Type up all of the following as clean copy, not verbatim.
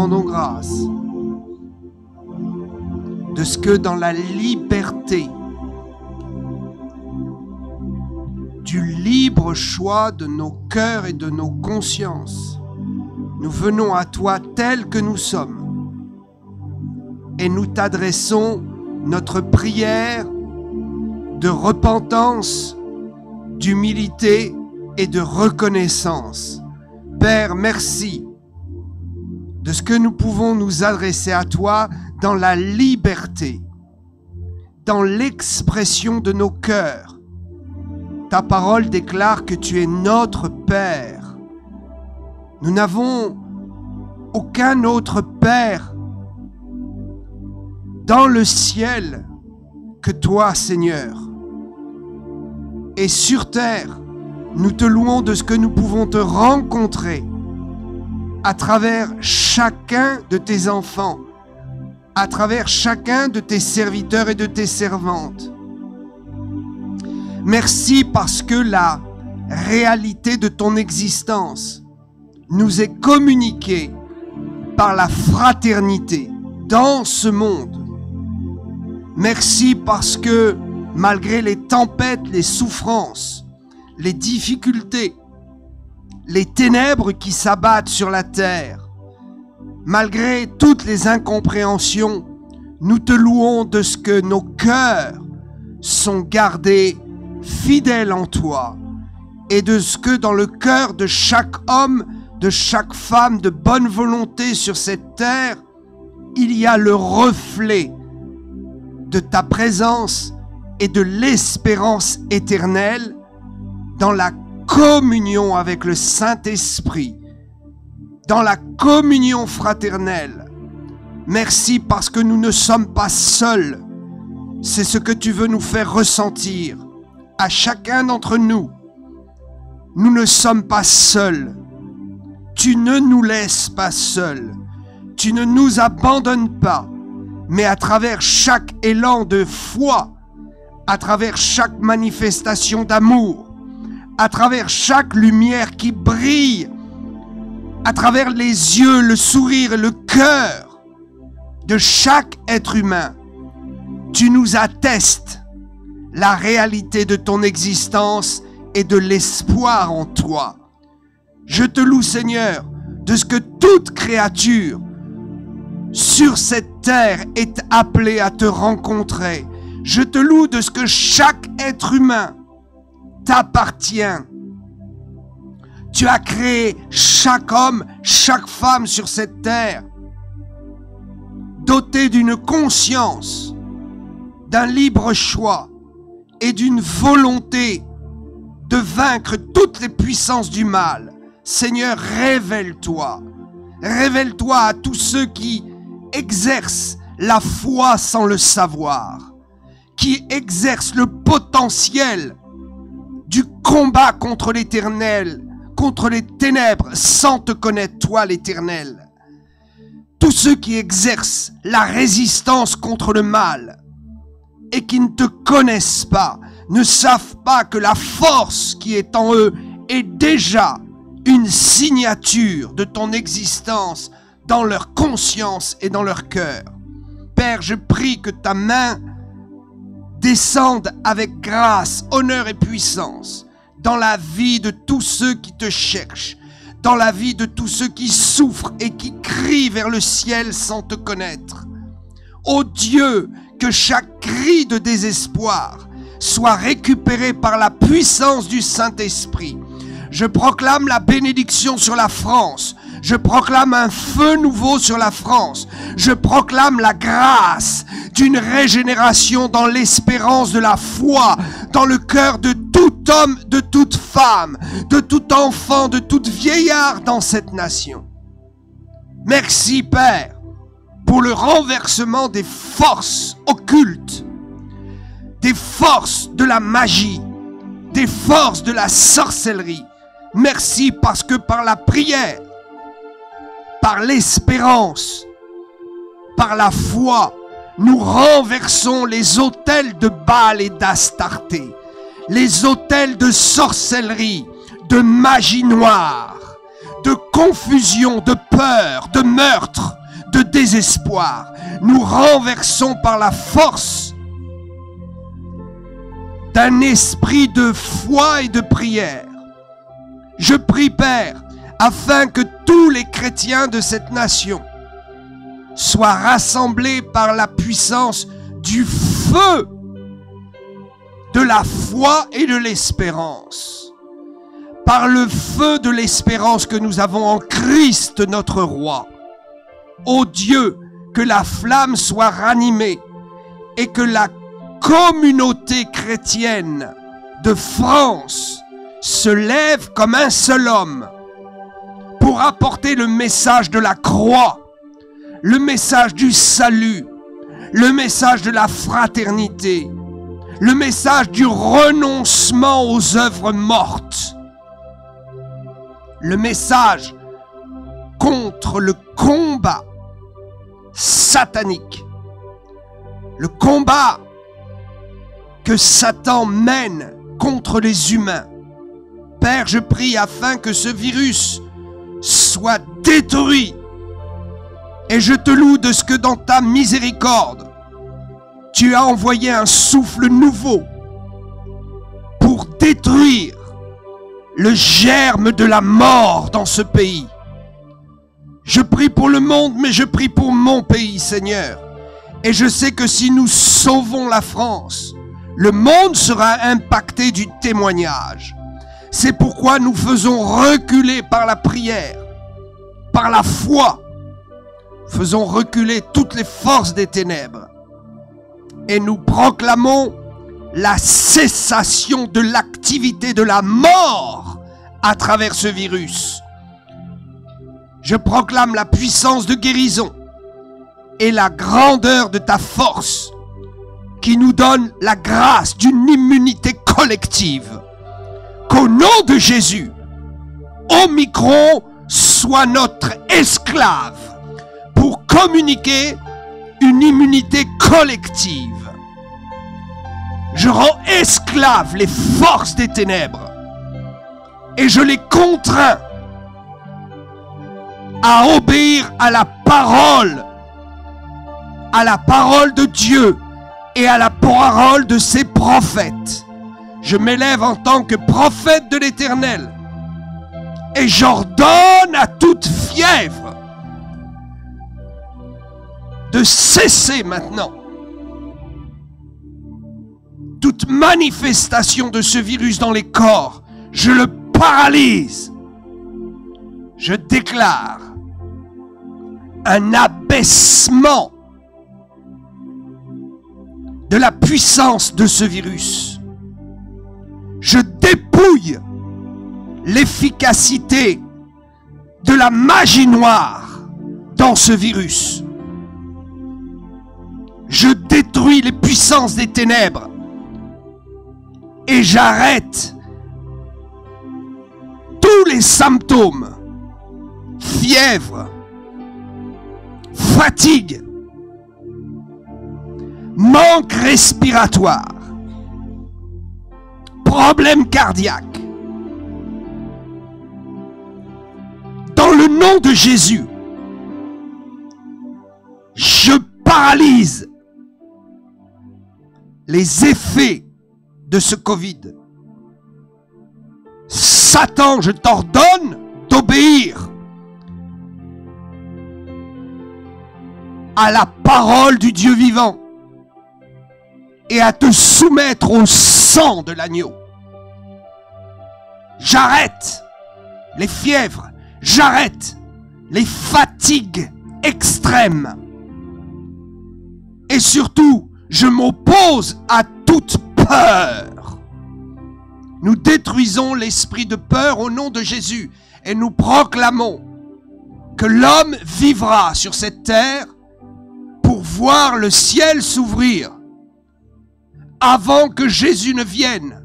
rendons grâce de ce que dans la liberté du libre choix de nos cœurs et de nos consciences, nous venons à toi tels que nous sommes et nous t'adressons notre prière de repentance, d'humilité et de reconnaissance. Père, merci de ce que nous pouvons nous adresser à toi dans la liberté, dans l'expression de nos cœurs. Ta parole déclare que tu es notre Père. Nous n'avons aucun autre Père dans le ciel que toi, Seigneur. Et sur terre, nous te louons de ce que nous pouvons te rencontrer à travers chacun de tes enfants, à travers chacun de tes serviteurs et de tes servantes. Merci parce que la réalité de ton existence nous est communiquée par la fraternité dans ce monde. Merci parce que malgré les tempêtes, les souffrances, les difficultés, les ténèbres qui s'abattent sur la terre, malgré toutes les incompréhensions, nous te louons de ce que nos cœurs sont gardés fidèles en toi et de ce que dans le cœur de chaque homme, de chaque femme de bonne volonté sur cette terre, il y a le reflet de ta présence et de l'espérance éternelle dans la communion avec le Saint-Esprit, dans la communion fraternelle. Merci parce que nous ne sommes pas seuls. C'est ce que tu veux nous faire ressentir à chacun d'entre nous. Nous ne sommes pas seuls. Tu ne nous laisses pas seuls. Tu ne nous abandonnes pas. Mais à travers chaque élan de foi, à travers chaque manifestation d'amour, à travers chaque lumière qui brille, à travers les yeux, le sourire et le cœur de chaque être humain, tu nous attestes la réalité de ton existence et de l'espoir en toi. Je te loue, Seigneur, de ce que toute créature sur cette terre est appelée à te rencontrer. Je te loue de ce que chaque être humain t'appartient. Tu as créé chaque homme, chaque femme sur cette terre, doté d'une conscience, d'un libre choix et d'une volonté de vaincre toutes les puissances du mal. Seigneur, révèle-toi. Révèle-toi à tous ceux qui exercent la foi sans le savoir, qui exercent le potentiel du combat contre l'Éternel, contre les ténèbres, sans te connaître, toi, l'Éternel. Tous ceux qui exercent la résistance contre le mal et qui ne te connaissent pas, ne savent pas que la force qui est en eux est déjà une signature de ton existence dans leur conscience et dans leur cœur. Père, je prie que ta main descende avec grâce, honneur et puissance dans la vie de tous ceux qui te cherchent, dans la vie de tous ceux qui souffrent et qui crient vers le ciel sans te connaître. Ô Dieu, que chaque cri de désespoir soit récupéré par la puissance du Saint-Esprit. Je proclame la bénédiction sur la France. Je proclame un feu nouveau sur la France. Je proclame la grâce d'une régénération dans l'espérance de la foi, dans le cœur de tout homme, de toute femme, de tout enfant, de tout vieillard dans cette nation. Merci, Père, pour le renversement des forces occultes, des forces de la magie, des forces de la sorcellerie. Merci parce que par la prière, par l'espérance, par la foi, nous renversons les autels de Baal et d'Astarté, les autels de sorcellerie, de magie noire, de confusion, de peur, de meurtre, de désespoir. Nous renversons par la force d'un esprit de foi et de prière. Je prie, Père, afin que tous les chrétiens de cette nation soient rassemblés par la puissance du feu de la foi et de l'espérance. Par le feu de l'espérance que nous avons en Christ notre Roi. Ô Dieu, que la flamme soit ranimée et que la communauté chrétienne de France se lève comme un seul homme pour apporter le message de la croix, le message du salut, le message de la fraternité, le message du renoncement aux œuvres mortes, le message contre le combat satanique, le combat que Satan mène contre les humains. Père, je prie afin que ce virus soit détruit. Et je te loue de ce que dans ta miséricorde, tu as envoyé un souffle nouveau pour détruire le germe de la mort dans ce pays. Je prie pour le monde, mais je prie pour mon pays, Seigneur. Et je sais que si nous sauvons la France, le monde sera impacté du témoignage. C'est pourquoi nous faisons reculer par la prière, par la foi, faisons reculer toutes les forces des ténèbres. Et nous proclamons la cessation de l'activité de la mort à travers ce virus. Je proclame la puissance de guérison et la grandeur de ta force qui nous donne la grâce d'une immunité collective. Qu'au nom de Jésus, Omicron soit notre esclave pour communiquer une immunité collective. Je rends esclaves les forces des ténèbres et je les contrains à obéir à la parole de Dieu et à la parole de ses prophètes. Je m'élève en tant que prophète de l'Éternel et j'ordonne à toute fièvre de cesser maintenant. Toute manifestation de ce virus dans les corps, je le paralyse. Je déclare un abaissement de la puissance de ce virus. Je dépouille l'efficacité de la magie noire dans ce virus. Je détruis les puissances des ténèbres et j'arrête tous les symptômes, fièvre, fatigue, manque respiratoire, problème cardiaque. Dans le nom de Jésus, je paralyse les effets de ce Covid. Satan, je t'ordonne d'obéir à la parole du Dieu vivant et à te soumettre au sang de l'agneau. J'arrête les fièvres, j'arrête les fatigues extrêmes. Et surtout, je m'oppose à toute peur. Nous détruisons l'esprit de peur au nom de Jésus et nous proclamons que l'homme vivra sur cette terre pour voir le ciel s'ouvrir. Avant que Jésus ne vienne,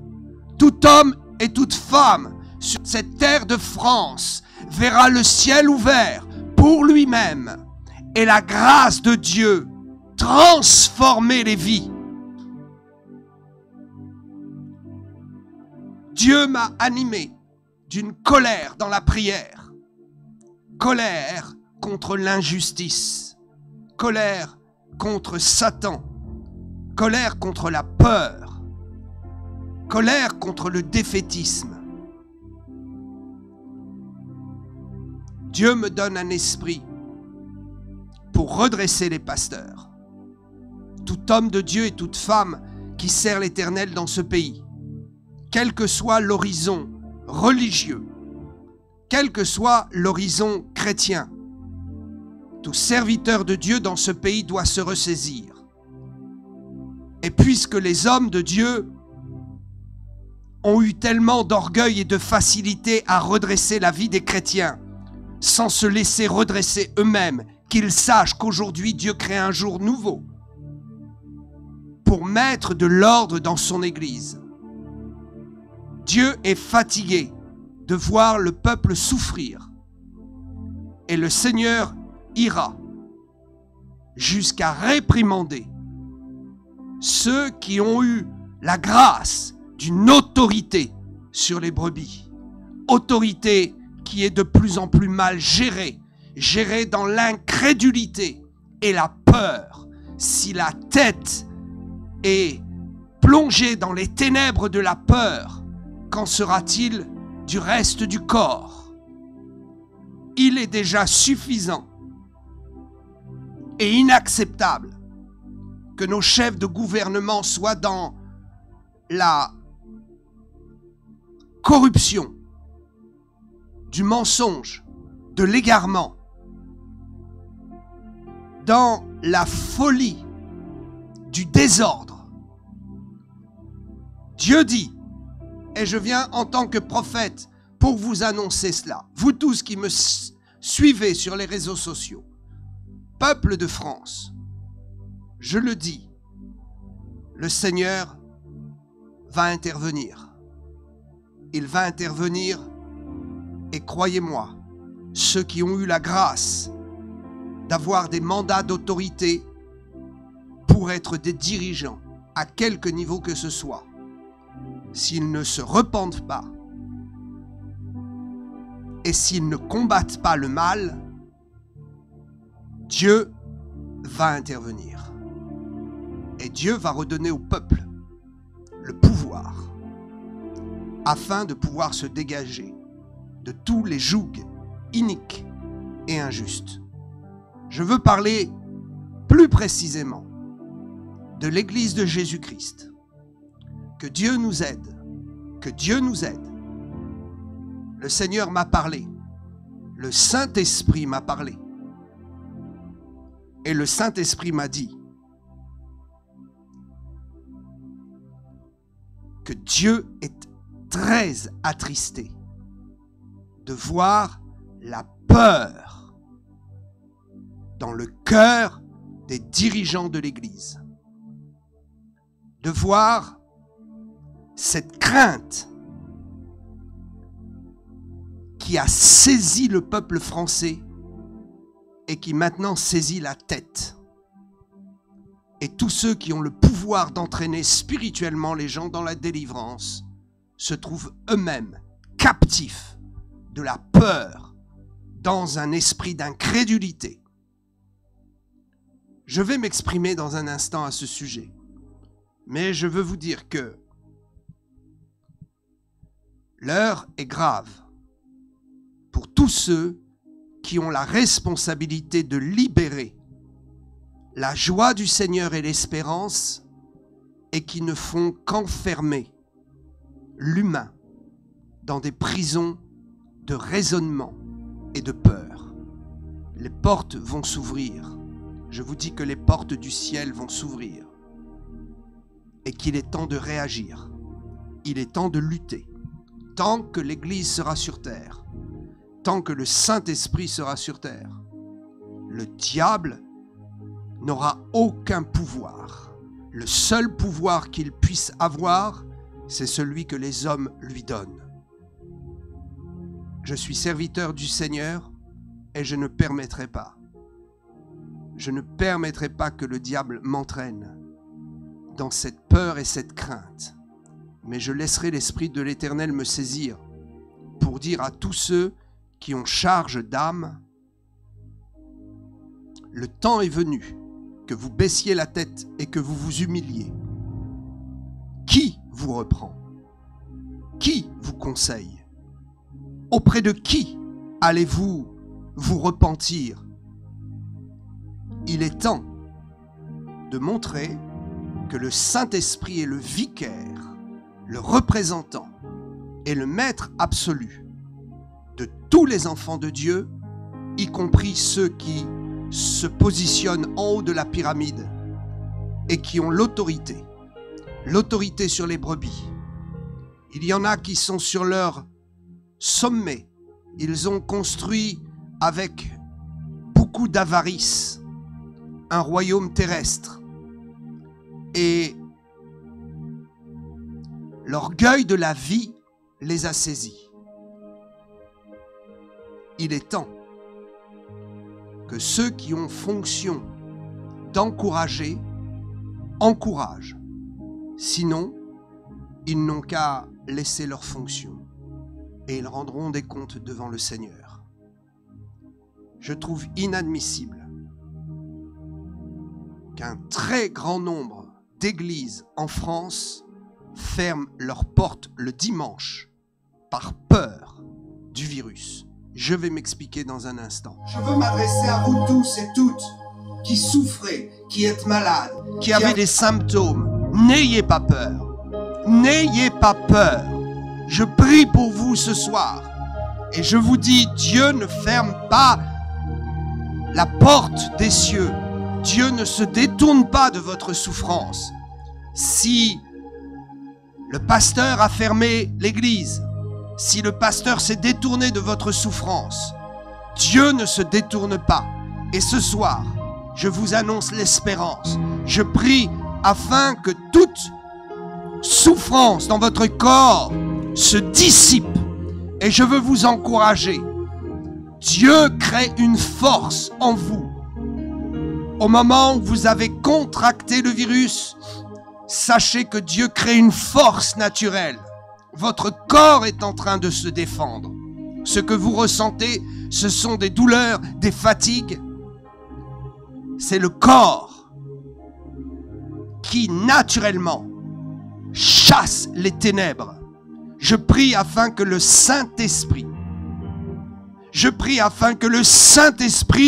tout homme et toute femme sur cette terre de France verra le ciel ouvert pour lui-même et la grâce de Dieu transformer les vies. Dieu m'a animé d'une colère dans la prière. Colère contre l'injustice. colère contre Satan, colère contre la peur, colère contre le défaitisme. Dieu me donne un esprit pour redresser les pasteurs, tout homme de Dieu et toute femme qui sert l'Éternel dans ce pays, quel que soit l'horizon religieux, quel que soit l'horizon chrétien. Tout serviteur de Dieu dans ce pays doit se ressaisir. Et puisque les hommes de Dieu ont eu tellement d'orgueil et de facilité à redresser la vie des chrétiens, sans se laisser redresser eux-mêmes, qu'ils sachent qu'aujourd'hui Dieu crée un jour nouveau pour mettre de l'ordre dans son Église. Dieu est fatigué de voir le peuple souffrir. Et le Seigneur ira jusqu'à réprimander ceux qui ont eu la grâce d'une autorité sur les brebis. Autorité qui est de plus en plus mal gérée, gérée dans l'incrédulité et la peur. Si la tête est plongée dans les ténèbres de la peur, qu'en sera-t-il du reste du corps? Il est déjà suffisant et inacceptable que nos chefs de gouvernement soient dans la corruption, du mensonge, de l'égarement, dans la folie, du désordre. Dieu dit, et je viens en tant que prophète pour vous annoncer cela, vous tous qui me suivez sur les réseaux sociaux, peuple de France, je le dis, le Seigneur va intervenir. Il va intervenir et croyez-moi, ceux qui ont eu la grâce d'avoir des mandats d'autorité pour être des dirigeants à quelque niveau que ce soit, s'ils ne se repentent pas et s'ils ne combattent pas le mal, Dieu va intervenir. Et Dieu va redonner au peuple le pouvoir afin de pouvoir se dégager de tous les jougs iniques et injustes. Je veux parler plus précisément de l'Église de Jésus-Christ. Que Dieu nous aide, que Dieu nous aide. Le Seigneur m'a parlé, le Saint-Esprit m'a parlé. Et le Saint-Esprit m'a dit que Dieu est très attristé de voir la peur dans le cœur des dirigeants de l'Église, de voir cette crainte qui a saisi le peuple français et qui maintenant saisit la tête. Et tous ceux qui ont le pouvoir d'entraîner spirituellement les gens dans la délivrance se trouvent eux-mêmes captifs de la peur dans un esprit d'incrédulité. Je vais m'exprimer dans un instant à ce sujet, mais je veux vous dire que l'heure est grave pour tous ceux qui ont la responsabilité de libérer la joie du Seigneur et l'espérance et qui ne font qu'enfermer l'humain dans des prisons de raisonnement et de peur. Les portes vont s'ouvrir. Je vous dis que les portes du ciel vont s'ouvrir et qu'il est temps de réagir. Il est temps de lutter. Tant que l'Église sera sur terre, tant que le Saint-Esprit sera sur terre, le diable n'aura aucun pouvoir. Le seul pouvoir qu'il puisse avoir, c'est celui que les hommes lui donnent. Je suis serviteur du Seigneur et je ne permettrai pas. Je ne permettrai pas que le diable m'entraîne dans cette peur et cette crainte. Mais je laisserai l'Esprit de l'Éternel me saisir pour dire à tous ceux qui ont charge d'âme, le temps est venu que vous baissiez la tête et que vous vous humiliez, qui vous reprend? Qui vous conseille? Auprès de qui allez-vous vous repentir? Il est temps de montrer que le Saint-Esprit est le vicaire, le représentant et le maître absolu de tous les enfants de Dieu, y compris ceux qui se positionnent en haut de la pyramide et qui ont l'autorité sur les brebis. Il y en a qui sont sur leur sommet. Ils ont construit avec beaucoup d'avarice un royaume terrestre. Et l'orgueil de la vie les a saisis. Il est temps que ceux qui ont fonction d'encourager, encouragent. Sinon, ils n'ont qu'à laisser leur fonction et ils rendront des comptes devant le Seigneur. Je trouve inadmissible qu'un très grand nombre d'églises en France ferment leurs portes le dimanche par peur du virus. Je vais m'expliquer dans un instant. Je veux m'adresser à vous tous et toutes qui souffrez, qui êtes malades, qui avez des symptômes. N'ayez pas peur. N'ayez pas peur. Je prie pour vous ce soir. Et je vous dis, Dieu ne ferme pas la porte des cieux. Dieu ne se détourne pas de votre souffrance. Si le pasteur a fermé l'église, si le pasteur s'est détourné de votre souffrance, Dieu ne se détourne pas. Et ce soir, je vous annonce l'espérance. Je prie afin que toute souffrance dans votre corps se dissipe. Et je veux vous encourager. Dieu crée une force en vous. Au moment où vous avez contracté le virus, sachez que Dieu crée une force naturelle. Votre corps est en train de se défendre. Ce que vous ressentez, ce sont des douleurs, des fatigues. C'est le corps qui naturellement chasse les ténèbres. Je prie afin que le Saint-Esprit,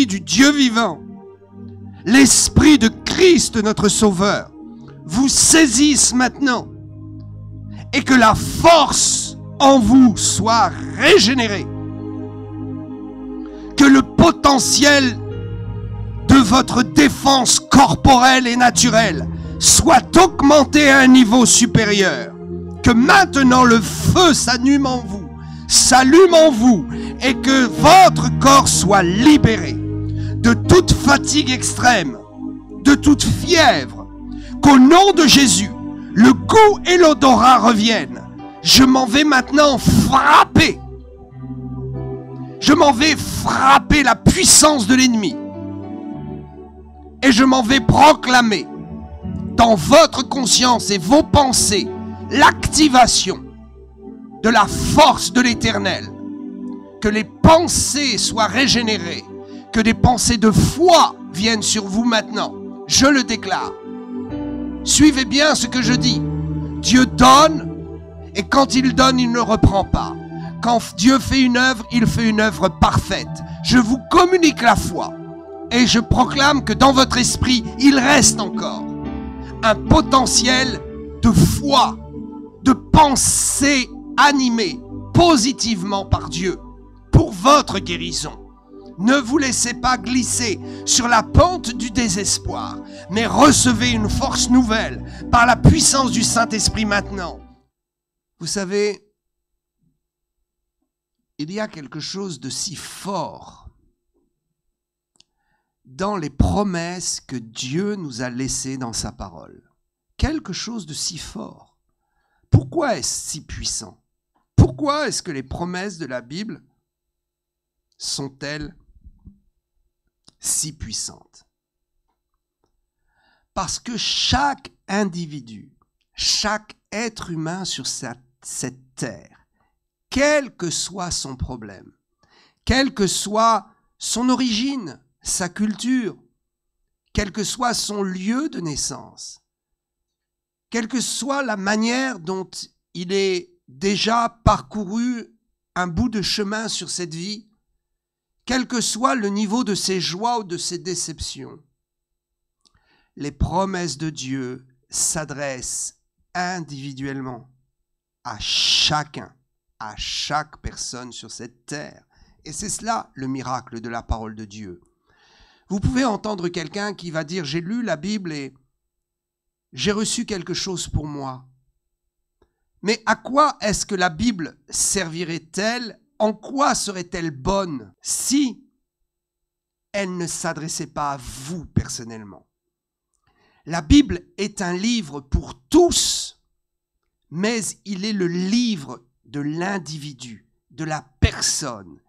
du Dieu vivant, l'Esprit de Christ notre Sauveur, vous saisisse maintenant et que la force en vous soit régénérée. Que le potentiel de votre défense corporelle et naturelle soit augmenté à un niveau supérieur. Que maintenant le feu s'allume en vous, et que votre corps soit libéré de toute fatigue extrême, de toute fièvre. Qu'au nom de Jésus, le goût et l'odorat reviennent. Je m'en vais maintenant frapper. Je m'en vais frapper la puissance de l'ennemi. Et je m'en vais proclamer dans votre conscience et vos pensées l'activation de la force de l'Éternel. Que les pensées soient régénérées. Que des pensées de foi viennent sur vous maintenant. Je le déclare. Suivez bien ce que je dis. Dieu donne, et quand il donne, il ne reprend pas. Quand Dieu fait une œuvre, il fait une œuvre parfaite. Je vous communique la foi, et je proclame que dans votre esprit, il reste encore un potentiel de foi, de pensée animée positivement par Dieu pour votre guérison. Ne vous laissez pas glisser sur la pente du désespoir, mais recevez une force nouvelle par la puissance du Saint-Esprit maintenant. Vous savez, il y a quelque chose de si fort dans les promesses que Dieu nous a laissées dans sa parole. Quelque chose de si fort. Pourquoi est-ce si puissant? Pourquoi est-ce que les promesses de la Bible sont-elles si puissantes? Parce que chaque individu, chaque être humain sur cette terre, quel que soit son problème, quelle que soit son origine, sa culture, quel que soit son lieu de naissance, quelle que soit la manière dont il ait déjà parcouru un bout de chemin sur cette vie, quel que soit le niveau de ses joies ou de ses déceptions, les promesses de Dieu s'adressent individuellement à chacun, à chaque personne sur cette terre. Et c'est cela le miracle de la parole de Dieu. Vous pouvez entendre quelqu'un qui va dire « J'ai lu la Bible et j'ai reçu quelque chose pour moi ». Mais à quoi est-ce que la Bible servirait-elle? En quoi serait-elle bonne si elle ne s'adressait pas à vous personnellement? La Bible est un livre pour tous, mais il est le livre de l'individu, de la personne.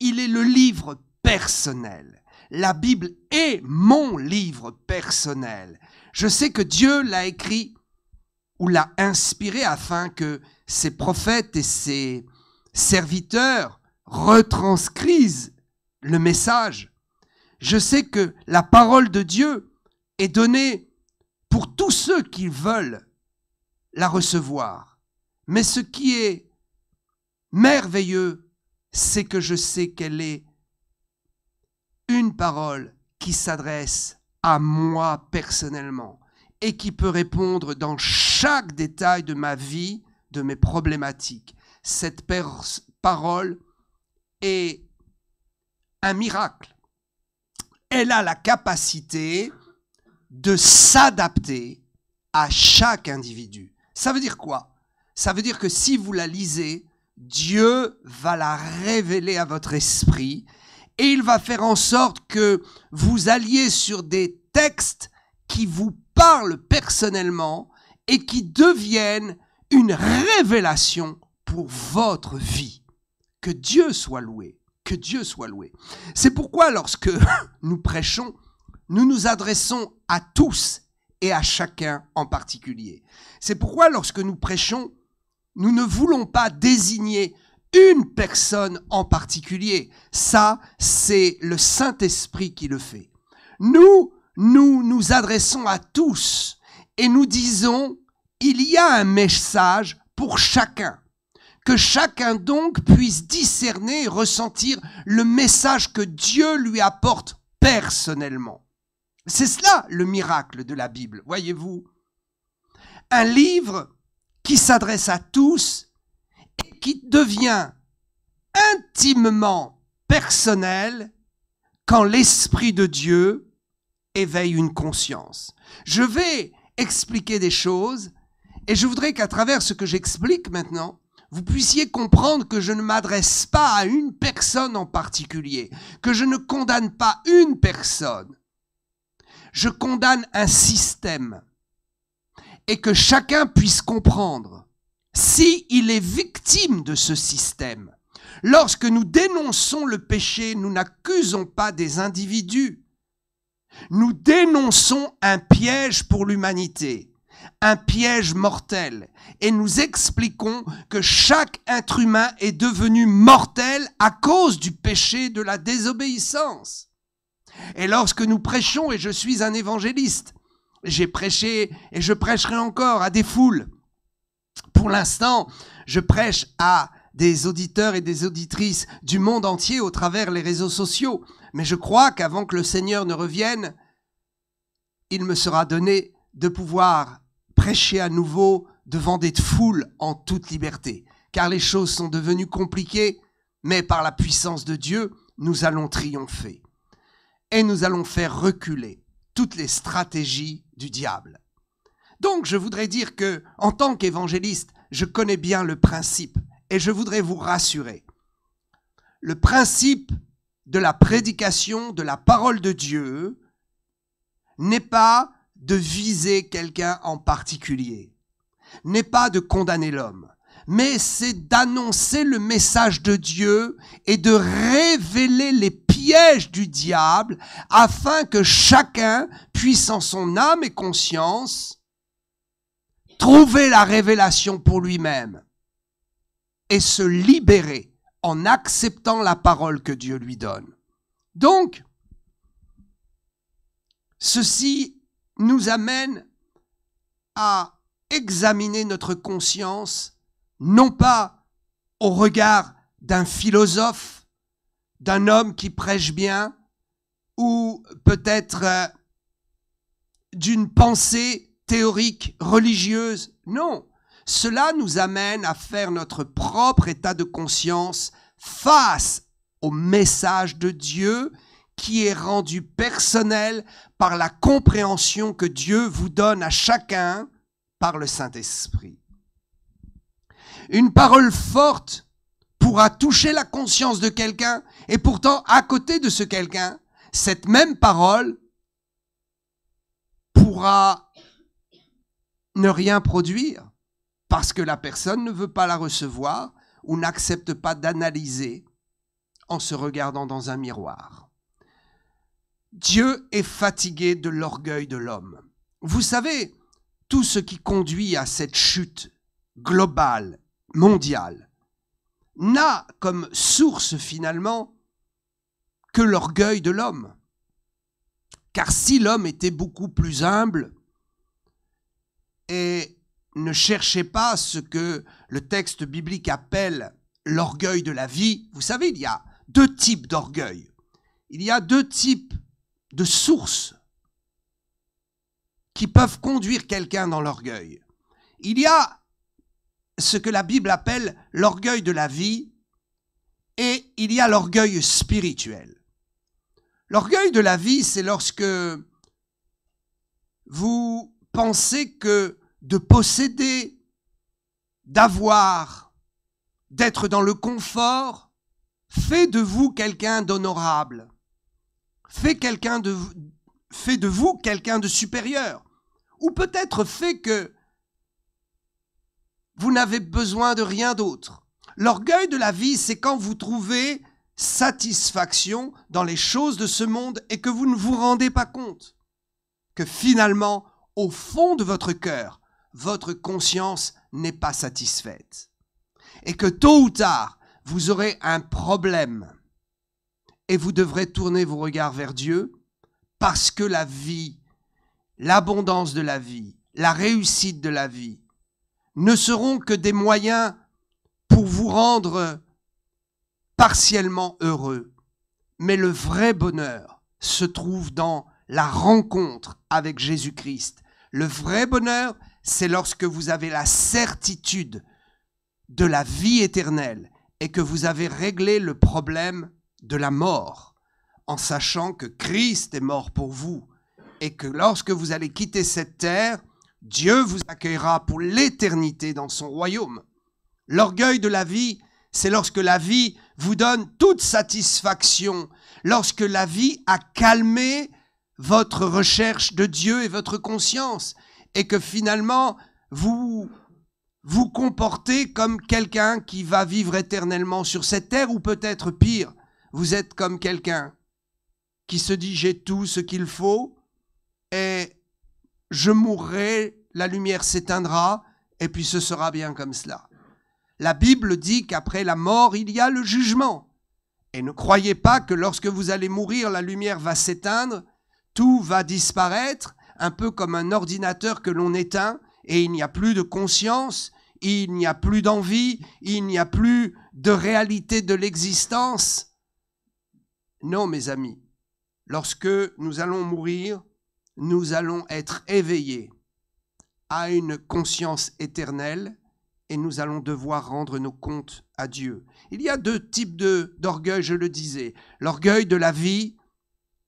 Il est le livre personnel. La Bible est mon livre personnel. Je sais que Dieu l'a écrit ou l'a inspiré afin que ses prophètes et ses serviteurs retranscrivent le message. Je sais que la parole de Dieu est donnée pour tous ceux qui veulent la recevoir. Mais ce qui est merveilleux, c'est que je sais qu'elle est une parole qui s'adresse à moi personnellement et qui peut répondre dans chaque détail de ma vie, de mes problématiques. Cette parole est un miracle. Elle a la capacité de s'adapter à chaque individu. Ça veut dire quoi? Ça veut dire que si vous la lisez, Dieu va la révéler à votre esprit et il va faire en sorte que vous alliez sur des textes qui vous parlent personnellement et qui deviennent une révélation pour votre vie. Que Dieu soit loué, que Dieu soit loué. C'est pourquoi lorsque nous prêchons, nous nous adressons à tous et à chacun en particulier. C'est pourquoi lorsque nous prêchons, nous ne voulons pas désigner une personne en particulier. Ça, c'est le Saint-Esprit qui le fait. Nous nous adressons à tous et nous disons, il y a un message pour chacun. Que chacun donc puisse discerner et ressentir le message que Dieu lui apporte personnellement. C'est cela le miracle de la Bible, voyez-vous. Un livre qui s'adresse à tous et qui devient intimement personnel quand l'Esprit de Dieu éveille une conscience. Je vais expliquer des choses et je voudrais qu'à travers ce que j'explique maintenant, vous puissiez comprendre que je ne m'adresse pas à une personne en particulier, que je ne condamne pas une personne. Je condamne un système et que chacun puisse comprendre s'il est victime de ce système. Lorsque nous dénonçons le péché, nous n'accusons pas des individus. Nous dénonçons un piège pour l'humanité, un piège mortel, et nous expliquons que chaque être humain est devenu mortel à cause du péché de la désobéissance. Et lorsque nous prêchons, et je suis un évangéliste, j'ai prêché et je prêcherai encore à des foules. Pour l'instant, je prêche à des auditeurs et des auditrices du monde entier au travers les réseaux sociaux. Mais je crois qu'avant que le Seigneur ne revienne, il me sera donné de pouvoir prêcher à nouveau devant des foules en toute liberté. Car les choses sont devenues compliquées, mais par la puissance de Dieu, nous allons triompher. Et nous allons faire reculer toutes les stratégies du diable. Donc, je voudrais dire que, en tant qu'évangéliste, je connais bien le principe et je voudrais vous rassurer. Le principe de la prédication de la parole de Dieu n'est pas de viser quelqu'un en particulier, n'est pas de condamner l'homme, mais c'est d'annoncer le message de Dieu et de révéler les pièges du diable afin que chacun puisse en son âme et conscience trouver la révélation pour lui-même et se libérer en acceptant la parole que Dieu lui donne. Donc, Ceci nous amène à examiner notre conscience, non pas au regard d'un philosophe, d'un homme qui prêche bien, ou peut-être d'une pensée théorique religieuse. Non, cela nous amène à faire notre propre état de conscience face au message de Dieu qui est rendu personnel par la compréhension que Dieu vous donne à chacun par le Saint-Esprit. Une parole forte pourra toucher la conscience de quelqu'un et pourtant à côté de ce quelqu'un, cette même parole pourra ne rien produire parce que la personne ne veut pas la recevoir ou n'accepte pas d'analyser en se regardant dans un miroir. Dieu est fatigué de l'orgueil de l'homme. Vous savez, tout ce qui conduit à cette chute globale, mondiale, n'a comme source finalement que l'orgueil de l'homme. Car si l'homme était beaucoup plus humble et ne cherchait pas ce que le texte biblique appelle l'orgueil de la vie, vous savez, il y a deux types d'orgueil. Il y a deux types de sources qui peuvent conduire quelqu'un dans l'orgueil. Il y a ce que la Bible appelle l'orgueil de la vie et il y a l'orgueil spirituel. L'orgueil de la vie, c'est lorsque vous pensez que de posséder, d'avoir, d'être dans le confort, fait de vous quelqu'un d'honorable, fait de vous quelqu'un de supérieur, ou peut-être fait que vous n'avez besoin de rien d'autre. L'orgueil de la vie, c'est quand vous trouvez satisfaction dans les choses de ce monde et que vous ne vous rendez pas compte que finalement, au fond de votre cœur, votre conscience n'est pas satisfaite. Et que tôt ou tard, vous aurez un problème et vous devrez tourner vos regards vers Dieu parce que la vie, l'abondance de la vie, la réussite de la vie ne seront que des moyens pour vous rendre partiellement heureux. Mais le vrai bonheur se trouve dans la rencontre avec Jésus-Christ. Le vrai bonheur, c'est lorsque vous avez la certitude de la vie éternelle et que vous avez réglé le problème de la mort en sachant que Christ est mort pour vous et que lorsque vous allez quitter cette terre, Dieu vous accueillera pour l'éternité dans son royaume. L'orgueil de la vie, c'est lorsque la vie vous donne toute satisfaction, lorsque la vie a calmé votre recherche de Dieu et votre conscience, et que finalement, vous vous comportez comme quelqu'un qui va vivre éternellement sur cette terre, ou peut-être pire, vous êtes comme quelqu'un qui se dit « j'ai tout ce qu'il faut et je mourrai, la lumière s'éteindra et puis ce sera bien comme cela ». La Bible dit qu'après la mort, il y a le jugement. Et ne croyez pas que lorsque vous allez mourir, la lumière va s'éteindre, tout va disparaître, un peu comme un ordinateur que l'on éteint, et il n'y a plus de conscience, il n'y a plus d'envie, il n'y a plus de réalité de l'existence. Non, mes amis, lorsque nous allons mourir, nous allons être éveillés à une conscience éternelle, et nous allons devoir rendre nos comptes à Dieu. Il y a deux types d'orgueil, je le disais. L'orgueil de la vie,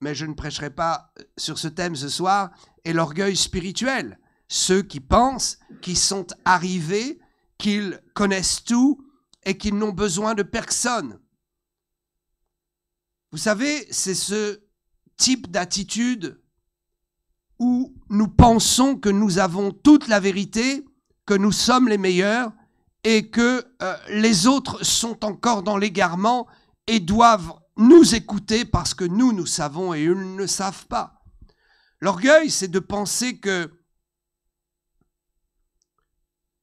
mais je ne prêcherai pas sur ce thème ce soir, et l'orgueil spirituel. Ceux qui pensent qu'ils sont arrivés, qu'ils connaissent tout et qu'ils n'ont besoin de personne. Vous savez, c'est ce type d'attitude où nous pensons que nous avons toute la vérité, que nous sommes les meilleurs et que les autres sont encore dans l'égarement et doivent nous écouter parce que nous savons et eux ne savent pas. L'orgueil, c'est de penser que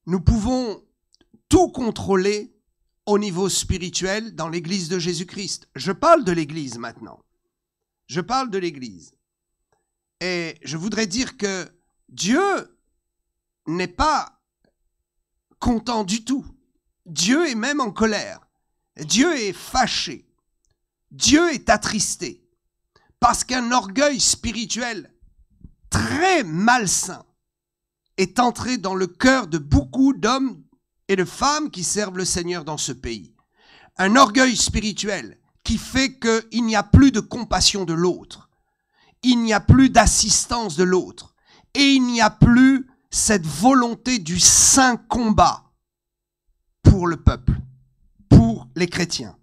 nous pouvons tout contrôler au niveau spirituel dans l'Église de Jésus-Christ. Je parle de l'Église maintenant. Je parle de l'Église. Et je voudrais dire que Dieu n'est pas content du tout. Dieu est même en colère. Dieu est fâché. Dieu est attristé. Parce qu'un orgueil spirituel très malsain est entré dans le cœur de beaucoup d'hommes et de femmes qui servent le Seigneur dans ce pays. Un orgueil spirituel qui fait qu'il n'y a plus de compassion de l'autre. Il n'y a plus d'assistance de l'autre. Et il n'y a plus cette volonté du saint combat pour le peuple, pour les chrétiens.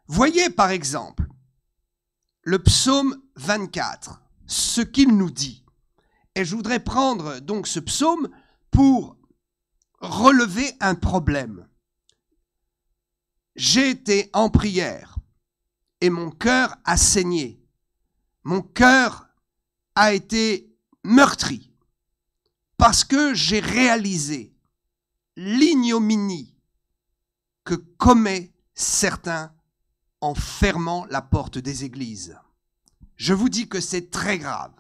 Voyez par exemple le psaume 24, ce qu'il nous dit. Et je voudrais prendre donc ce psaume pour relever un problème. J'ai été en prière et mon cœur a saigné. Mon cœur a été meurtri parce que j'ai réalisé l'ignominie que commet certains en fermant la porte des églises. Je vous dis que c'est très grave.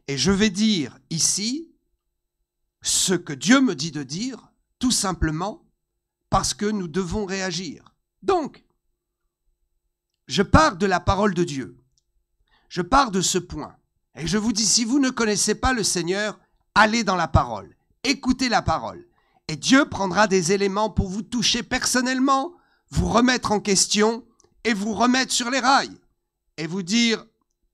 Et je vais dire ici ce que Dieu me dit de dire, tout simplement parce que nous devons réagir. Donc, je pars de la parole de Dieu. Je pars de ce point. Et je vous dis, si vous ne connaissez pas le Seigneur, allez dans la parole. Écoutez la parole. Et Dieu prendra des éléments pour vous toucher personnellement, vous remettre en question et vous remettre sur les rails. Et vous dire,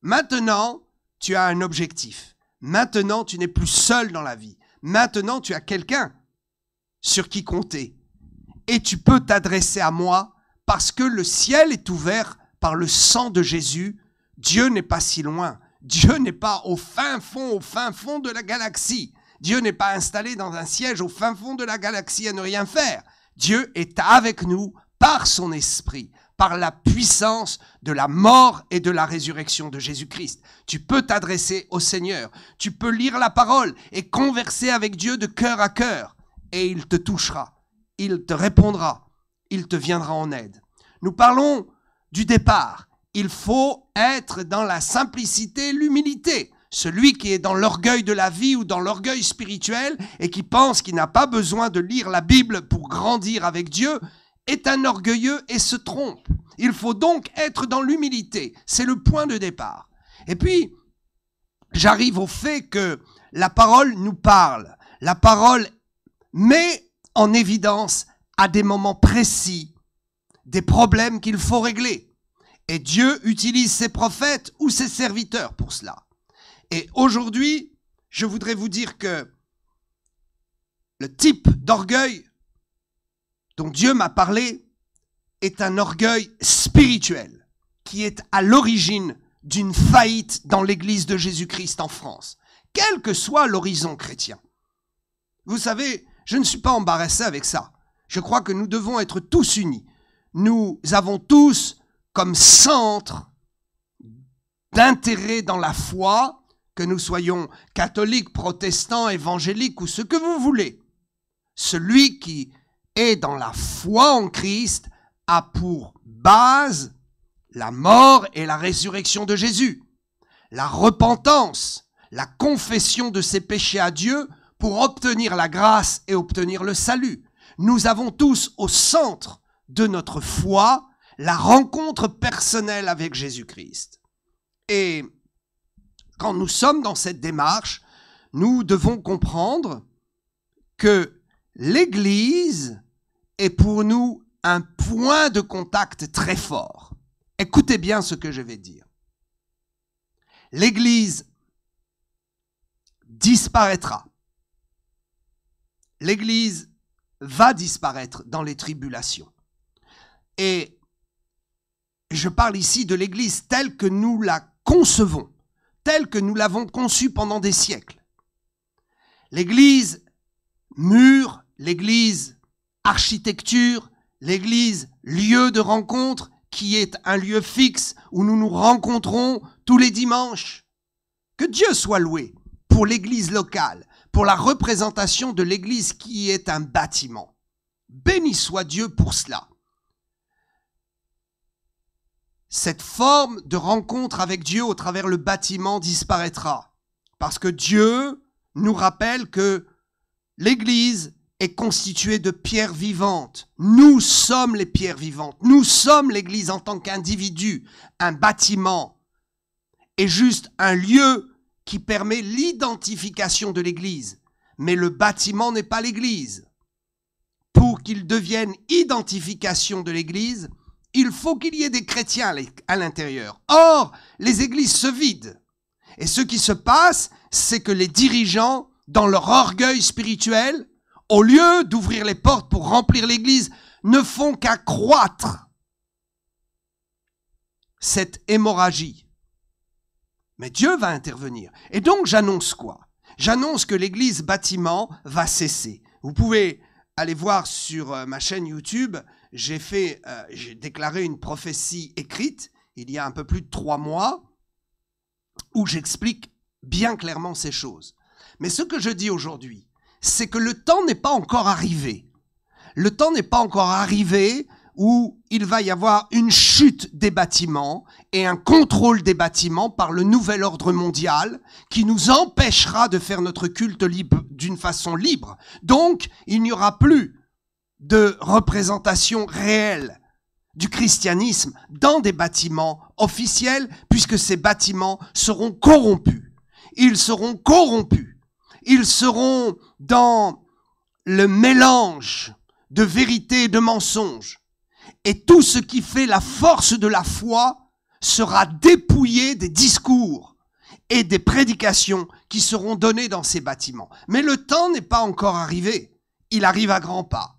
maintenant, tu as un objectif. Maintenant, tu n'es plus seul dans la vie. Maintenant, tu as quelqu'un sur qui compter. Et tu peux t'adresser à moi parce que le ciel est ouvert par le sang de Jésus. Dieu n'est pas si loin. Dieu n'est pas au fin fond de la galaxie. Dieu n'est pas installé dans un siège au fin fond de la galaxie à ne rien faire. Dieu est avec nous par son esprit, par la puissance de la mort et de la résurrection de Jésus-Christ. Tu peux t'adresser au Seigneur, tu peux lire la parole et converser avec Dieu de cœur à cœur, et il te touchera, il te répondra, il te viendra en aide. Nous parlons du départ. Il faut être dans la simplicité, l'humilité. Celui qui est dans l'orgueil de la vie ou dans l'orgueil spirituel et qui pense qu'il n'a pas besoin de lire la Bible pour grandir avec Dieu est un orgueilleux et se trompe. Il faut donc être dans l'humilité. C'est le point de départ. Et puis, j'arrive au fait que la parole nous parle. La parole met en évidence à des moments précis des problèmes qu'il faut régler. Et Dieu utilise ses prophètes ou ses serviteurs pour cela. Et aujourd'hui, je voudrais vous dire que le type d'orgueil dont Dieu m'a parlé est un orgueil spirituel qui est à l'origine d'une faillite dans l'Église de Jésus-Christ en France, quel que soit l'horizon chrétien. Vous savez, je ne suis pas embarrassé avec ça. Je crois que nous devons être tous unis. Nous avons tous comme centre d'intérêt dans la foi, que nous soyons catholiques, protestants, évangéliques ou ce que vous voulez. Celui qui est dans la foi en Christ a pour base la mort et la résurrection de Jésus, la repentance, la confession de ses péchés à Dieu pour obtenir la grâce et obtenir le salut. Nous avons tous au centre de notre foi la rencontre personnelle avec Jésus-Christ. Et quand nous sommes dans cette démarche, nous devons comprendre que l'Église est pour nous un point de contact très fort. Écoutez bien ce que je vais dire. L'Église disparaîtra. L'Église va disparaître dans les tribulations. Et je parle ici de l'Église telle que nous la concevons, telle que nous l'avons conçue pendant des siècles. L'Église mur, l'Église architecture, l'Église lieu de rencontre, qui est un lieu fixe où nous nous rencontrons tous les dimanches. Que Dieu soit loué pour l'Église locale, pour la représentation de l'Église qui est un bâtiment. Béni soit Dieu pour cela. cette forme de rencontre avec Dieu au travers le bâtiment disparaîtra. Parce que Dieu nous rappelle que l'Église est constituée de pierres vivantes. Nous sommes les pierres vivantes. Nous sommes l'Église en tant qu'individu. Un bâtiment est juste un lieu qui permet l'identification de l'Église. Mais le bâtiment n'est pas l'Église. Pour qu'il devienne identification de l'Église, il faut qu'il y ait des chrétiens à l'intérieur. Or, les églises se vident. Et ce qui se passe, c'est que les dirigeants, dans leur orgueil spirituel, au lieu d'ouvrir les portes pour remplir l'église, ne font qu'accroître cette hémorragie. Mais Dieu va intervenir. Et donc, j'annonce quoi? J'annonce que l'église bâtiment va cesser. Vous pouvez aller voir sur ma chaîne YouTube, j'ai déclaré une prophétie écrite il y a un peu plus de 3 mois où j'explique bien clairement ces choses. Mais ce que je dis aujourd'hui, c'est que le temps n'est pas encore arrivé. Le temps n'est pas encore arrivé où il va y avoir une chute des bâtiments et un contrôle des bâtiments par le nouvel ordre mondial qui nous empêchera de faire notre culte libre d'une façon libre. Donc, il n'y aura plus de représentation réelle du christianisme dans des bâtiments officiels puisque ces bâtiments seront corrompus. Ils seront corrompus. Ils seront dans le mélange de vérité et de mensonge. Et tout ce qui fait la force de la foi sera dépouillé des discours et des prédications qui seront données dans ces bâtiments. Mais le temps n'est pas encore arrivé. Il arrive à grands pas.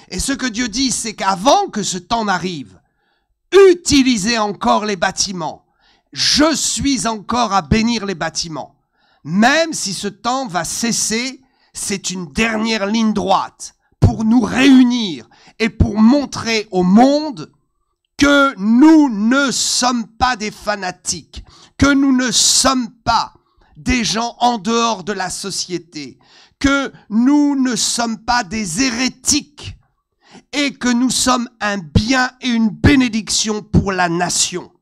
Et ce que Dieu dit, c'est qu'avant que ce temps n'arrive, utilisez encore les bâtiments. Je suis encore à bénir les bâtiments. Même si ce temps va cesser, c'est une dernière ligne droite pour nous réunir et pour montrer au monde que nous ne sommes pas des fanatiques, que nous ne sommes pas des gens en dehors de la société, que nous ne sommes pas des hérétiques et que nous sommes un bien et une bénédiction pour la nation.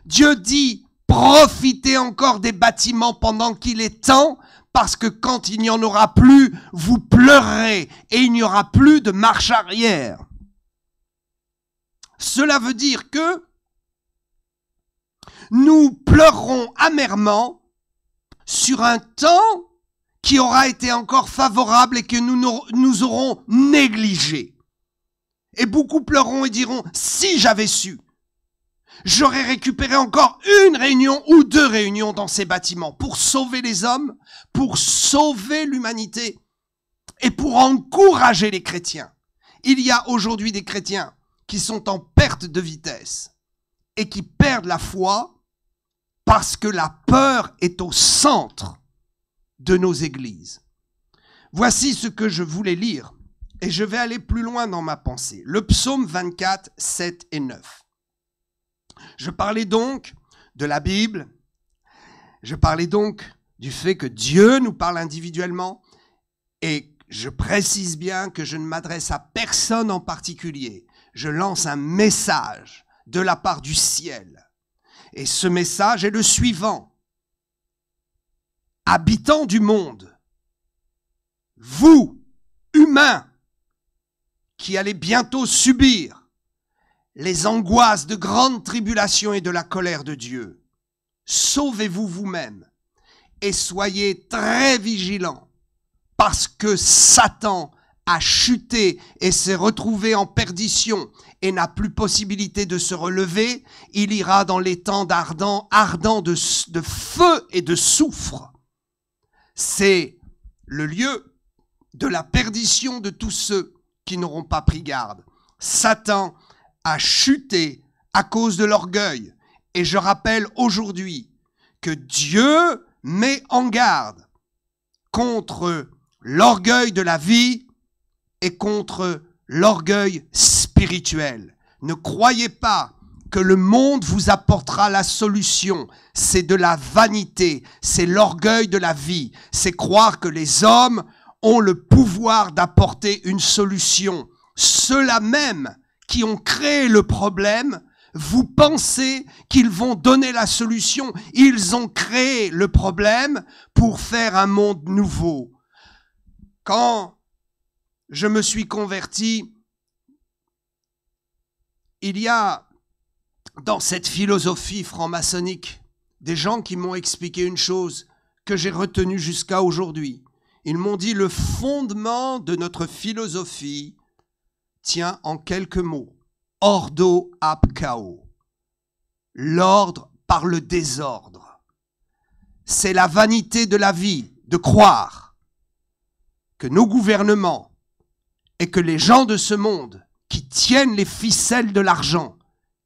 Dieu dit, profitez encore des bâtiments pendant qu'il est temps, parce que quand il n'y en aura plus, vous pleurerez et il n'y aura plus de marche arrière. Cela veut dire que nous pleurerons amèrement sur un temps qui aura été encore favorable et que nous aurons négligé. Et beaucoup pleureront et diront, si j'avais su, j'aurais récupéré encore une réunion ou 2 réunions dans ces bâtiments pour sauver les hommes, pour sauver l'humanité et pour encourager les chrétiens. Il y a aujourd'hui des chrétiens qui sont en perte de vitesse et qui perdent la foi parce que la peur est au centre de nos églises. Voici ce que je voulais lire et je vais aller plus loin dans ma pensée. Le psaume 24, 7 et 9. Je parlais donc de la Bible, je parlais donc du fait que Dieu nous parle individuellement et je précise bien que je ne m'adresse à personne en particulier. Je lance un message de la part du ciel. Et ce message est le suivant. Habitants du monde, vous, humains, qui allez bientôt subir les angoisses de grandes tribulations et de la colère de Dieu, sauvez-vous vous-même et soyez très vigilants parce que Satan a chuté et s'est retrouvé en perdition et n'a plus possibilité de se relever. Il ira dans les temps ardents de feu et de soufre. C'est le lieu de la perdition de tous ceux qui n'auront pas pris garde. Satan a chuté à cause de l'orgueil. Et je rappelle aujourd'hui que Dieu met en garde contre l'orgueil de la vie et contre l'orgueil spirituel. Ne croyez pas que le monde vous apportera la solution. C'est de la vanité, c'est l'orgueil de la vie. C'est croire que les hommes ont le pouvoir d'apporter une solution. Ceux-là même qui ont créé le problème Vous pensez qu'ils vont donner la solution. Ils ont créé le problème pour faire un monde nouveau. Quand je me suis converti, il y a dans cette philosophie franc-maçonnique des gens qui m'ont expliqué une chose que j'ai retenue jusqu'à aujourd'hui. Ils m'ont dit le fondement de notre philosophie tient en quelques mots. Ordo ab chaos. L'ordre par le désordre. C'est la vanité de la vie de croire que nos gouvernements et que les gens de ce monde qui tiennent les ficelles de l'argent,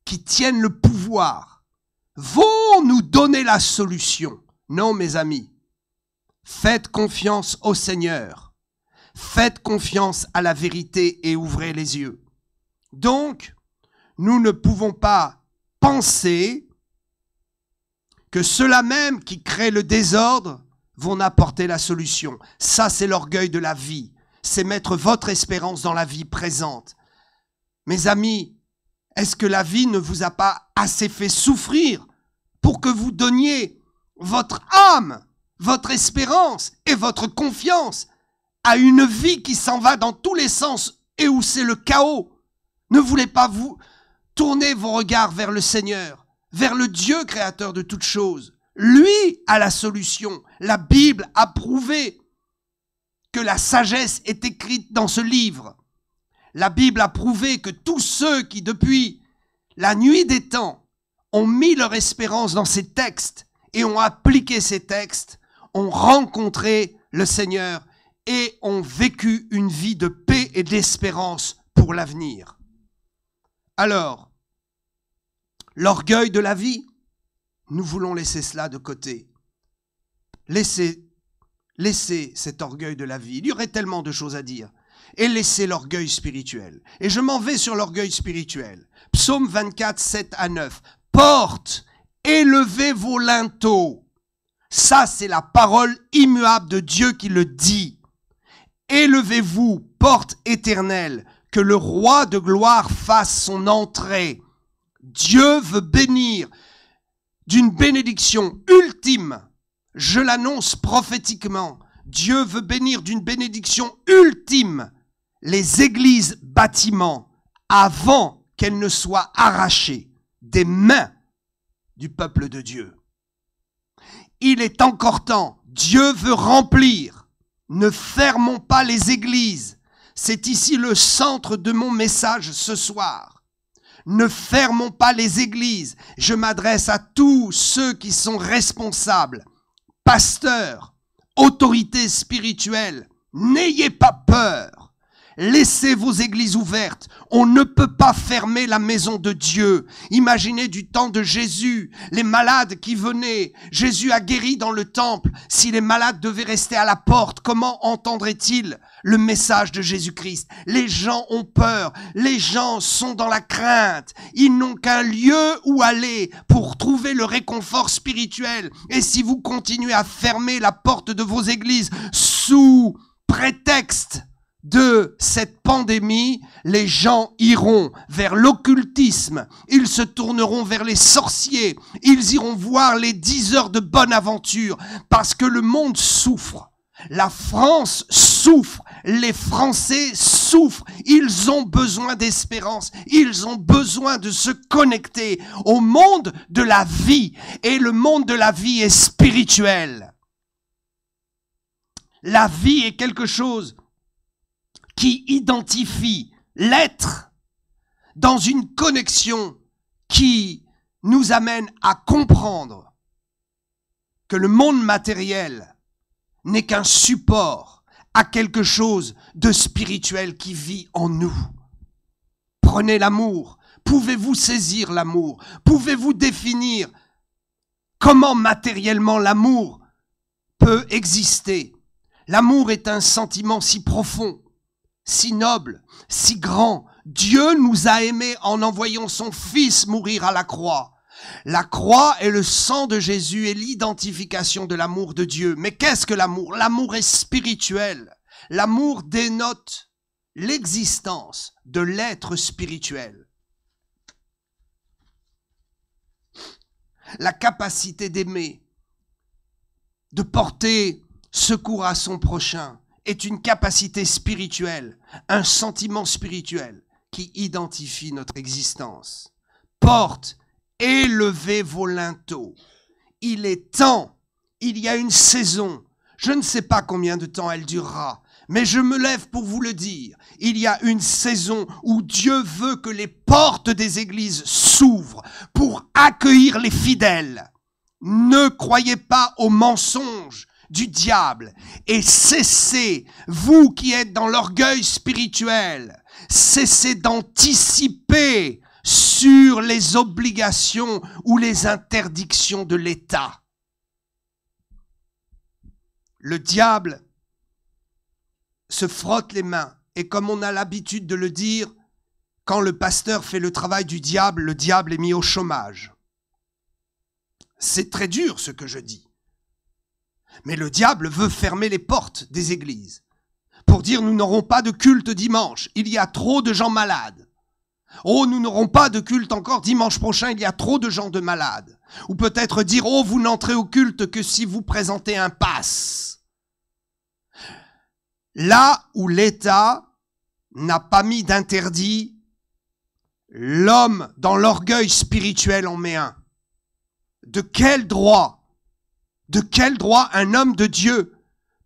qui tiennent le pouvoir, vont nous donner la solution. Non, mes amis, faites confiance au Seigneur, faites confiance à la vérité et ouvrez les yeux. Donc, nous ne pouvons pas penser que ceux-là même qui créent le désordre vont apporter la solution. Ça, c'est l'orgueil de la vie. C'est mettre votre espérance dans la vie présente. Mes amis, est-ce que la vie ne vous a pas assez fait souffrir pour que vous donniez votre âme, votre espérance et votre confiance à une vie qui s'en va dans tous les sens et où c'est le chaos? Ne voulez pas vous tourner vos regards vers le Seigneur, vers le Dieu créateur de toutes choses. Lui a la solution. La Bible a prouvé que la sagesse est écrite dans ce livre. La Bible a prouvé que tous ceux qui, depuis la nuit des temps, ont mis leur espérance dans ces textes et ont appliqué ces textes, ont rencontré le Seigneur et ont vécu une vie de paix et d'espérance pour l'avenir. Alors, l'orgueil de la vie, nous voulons laisser cela de côté. Laissez cet orgueil de la vie. Il y aurait tellement de choses à dire. Et laissez l'orgueil spirituel. Et je m'en vais sur l'orgueil spirituel. Psaume 24, 7 à 9. Porte, élevez vos linteaux. Ça, c'est la parole immuable de Dieu qui le dit. Élevez-vous, porte éternelle, que le roi de gloire fasse son entrée. Dieu veut bénir d'une bénédiction ultime. Je l'annonce prophétiquement. Dieu veut bénir d'une bénédiction ultime les églises bâtiments avant qu'elles ne soient arrachées des mains du peuple de Dieu. Il est encore temps. Dieu veut remplir. Ne fermons pas les églises. C'est ici le centre de mon message ce soir. Ne fermons pas les églises. Je m'adresse à tous ceux qui sont responsables, pasteurs, autorités spirituelles. N'ayez pas peur. Laissez vos églises ouvertes. On ne peut pas fermer la maison de Dieu. Imaginez du temps de Jésus, les malades qui venaient. Jésus a guéri dans le temple. Si les malades devaient rester à la porte, comment entendraient-ils le message de Jésus-Christ? Les gens ont peur. Les gens sont dans la crainte. Ils n'ont qu'un lieu où aller pour trouver le réconfort spirituel. Et si vous continuez à fermer la porte de vos églises sous prétexte de cette pandémie, les gens iront vers l'occultisme, ils se tourneront vers les sorciers, ils iront voir les 10 heures de bonne aventure, parce que le monde souffre, la France souffre, les Français souffrent, ils ont besoin d'espérance, ils ont besoin de se connecter au monde de la vie, et le monde de la vie est spirituel. La vie est quelque chose qui identifie l'être dans une connexion qui nous amène à comprendre que le monde matériel n'est qu'un support à quelque chose de spirituel qui vit en nous. Prenez l'amour. Pouvez-vous saisir l'amour? Pouvez-vous définir comment matériellement l'amour peut exister? L'amour est un sentiment si profond, si noble, si grand. Dieu nous a aimés en envoyant son Fils mourir à la croix. La croix et le sang de Jésus est l'identification de l'amour de Dieu. Mais qu'est-ce que l'amour? L'amour est spirituel. L'amour dénote l'existence de l'être spirituel. la capacité d'aimer, de porter secours à son prochain, est une capacité spirituelle, un sentiment spirituel qui identifie notre existence. Porte, élevez vos linteaux. Il est temps, il y a une saison, je ne sais pas combien de temps elle durera, mais je me lève pour vous le dire, il y a une saison où Dieu veut que les portes des églises s'ouvrent pour accueillir les fidèles. Ne croyez pas aux mensonges du diable et cessez, vous qui êtes dans l'orgueil spirituel, cessez d'anticiper sur les obligations ou les interdictions de l'État. Le diable se frotte les mains et comme on a l'habitude de le dire, quand le pasteur fait le travail du diable, le diable est mis au chômage. C'est très dur ce que je dis. Mais le diable veut fermer les portes des églises pour dire nous n'aurons pas de culte dimanche, il y a trop de gens malades. Oh, nous n'aurons pas de culte encore dimanche prochain, il y a trop de gens de malades. Ou peut-être dire, oh, vous n'entrez au culte que si vous présentez un pass. Là où l'État n'a pas mis d'interdit, l'homme dans l'orgueil spirituel en met un. De quel droit un homme de Dieu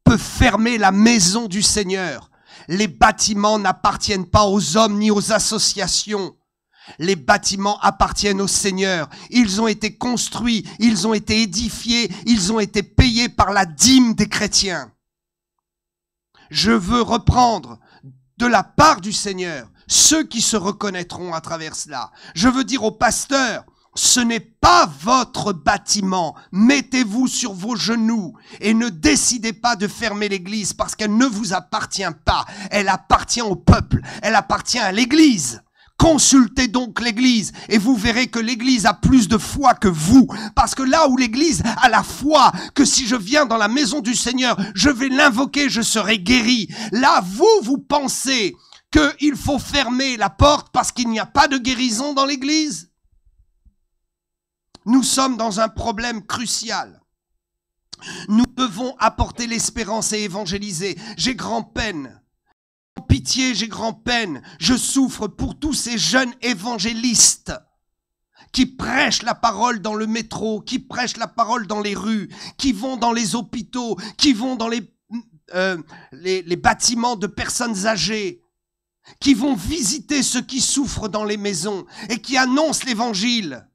peut fermer la maison du Seigneur? Les bâtiments n'appartiennent pas aux hommes ni aux associations. Les bâtiments appartiennent au Seigneur. Ils ont été construits, ils ont été édifiés, ils ont été payés par la dîme des chrétiens. Je veux reprendre de la part du Seigneur ceux qui se reconnaîtront à travers cela. Je veux dire aux pasteurs, ce n'est pas votre bâtiment. Mettez-vous sur vos genoux et ne décidez pas de fermer l'église parce qu'elle ne vous appartient pas. Elle appartient au peuple. Elle appartient à l'église. Consultez donc l'église et vous verrez que l'église a plus de foi que vous. Parce que là où l'église a la foi, que si je viens dans la maison du Seigneur, je vais l'invoquer, je serai guéri. Là, vous pensez qu'il faut fermer la porte parce qu'il n'y a pas de guérison dans l'église? Nous sommes dans un problème crucial. Nous devons apporter l'espérance et évangéliser. J'ai grand-peine. Pitié, j'ai grand-peine. Je souffre pour tous ces jeunes évangélistes qui prêchent la parole dans le métro, qui prêchent la parole dans les rues, qui vont dans les hôpitaux, qui vont dans les bâtiments de personnes âgées, qui vont visiter ceux qui souffrent dans les maisons et qui annoncent l'évangile.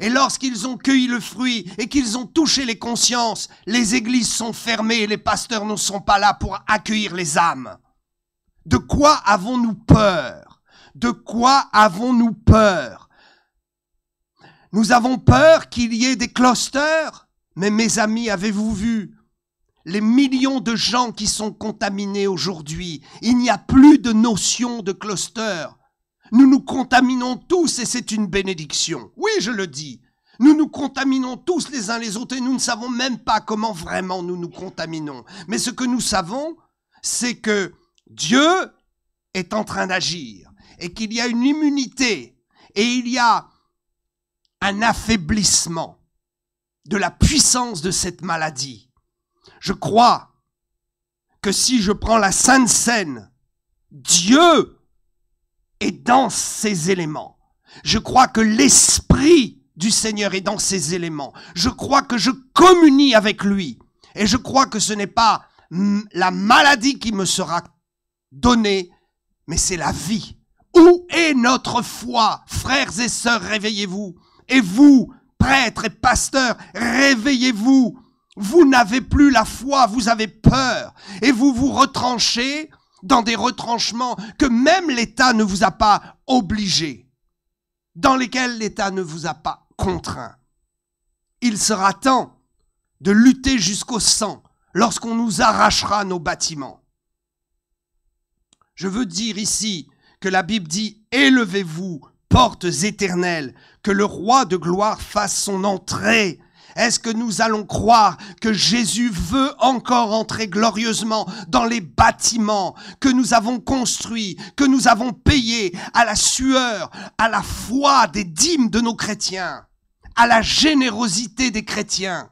Et lorsqu'ils ont cueilli le fruit et qu'ils ont touché les consciences, les églises sont fermées et les pasteurs ne sont pas là pour accueillir les âmes. De quoi avons-nous peur? De quoi avons-nous peur? Nous avons peur qu'il y ait des clusters. Mais mes amis, avez-vous vu les millions de gens qui sont contaminés aujourd'hui? Il n'y a plus de notion de cluster. Nous nous contaminons tous et c'est une bénédiction. Oui, je le dis. Nous nous contaminons tous les uns les autres et nous ne savons même pas comment vraiment nous nous contaminons. Mais ce que nous savons, c'est que Dieu est en train d'agir et qu'il y a une immunité et il y a un affaiblissement de la puissance de cette maladie. Je crois que si je prends la Sainte Seine, Dieu est dans ces éléments. Je crois que l'Esprit du Seigneur est dans ces éléments. Je crois que je communie avec lui et je crois que ce n'est pas la maladie qui me sera donnée, mais c'est la vie. Où est notre foi? Frères et sœurs, réveillez-vous. Et vous, prêtres et pasteurs, réveillez-vous. Vous n'avez plus la foi, vous avez peur. Et vous vous retranchez dans des retranchements que même l'État ne vous a pas obligés, dans lesquels l'État ne vous a pas contraint. Il sera temps de lutter jusqu'au sang lorsqu'on nous arrachera nos bâtiments. Je veux dire ici que la Bible dit « Élevez-vous, portes éternelles, que le roi de gloire fasse son entrée ». Est-ce que nous allons croire que Jésus veut encore entrer glorieusement dans les bâtiments que nous avons construits, que nous avons payés à la sueur, à la foi des dîmes de nos chrétiens, à la générosité des chrétiens.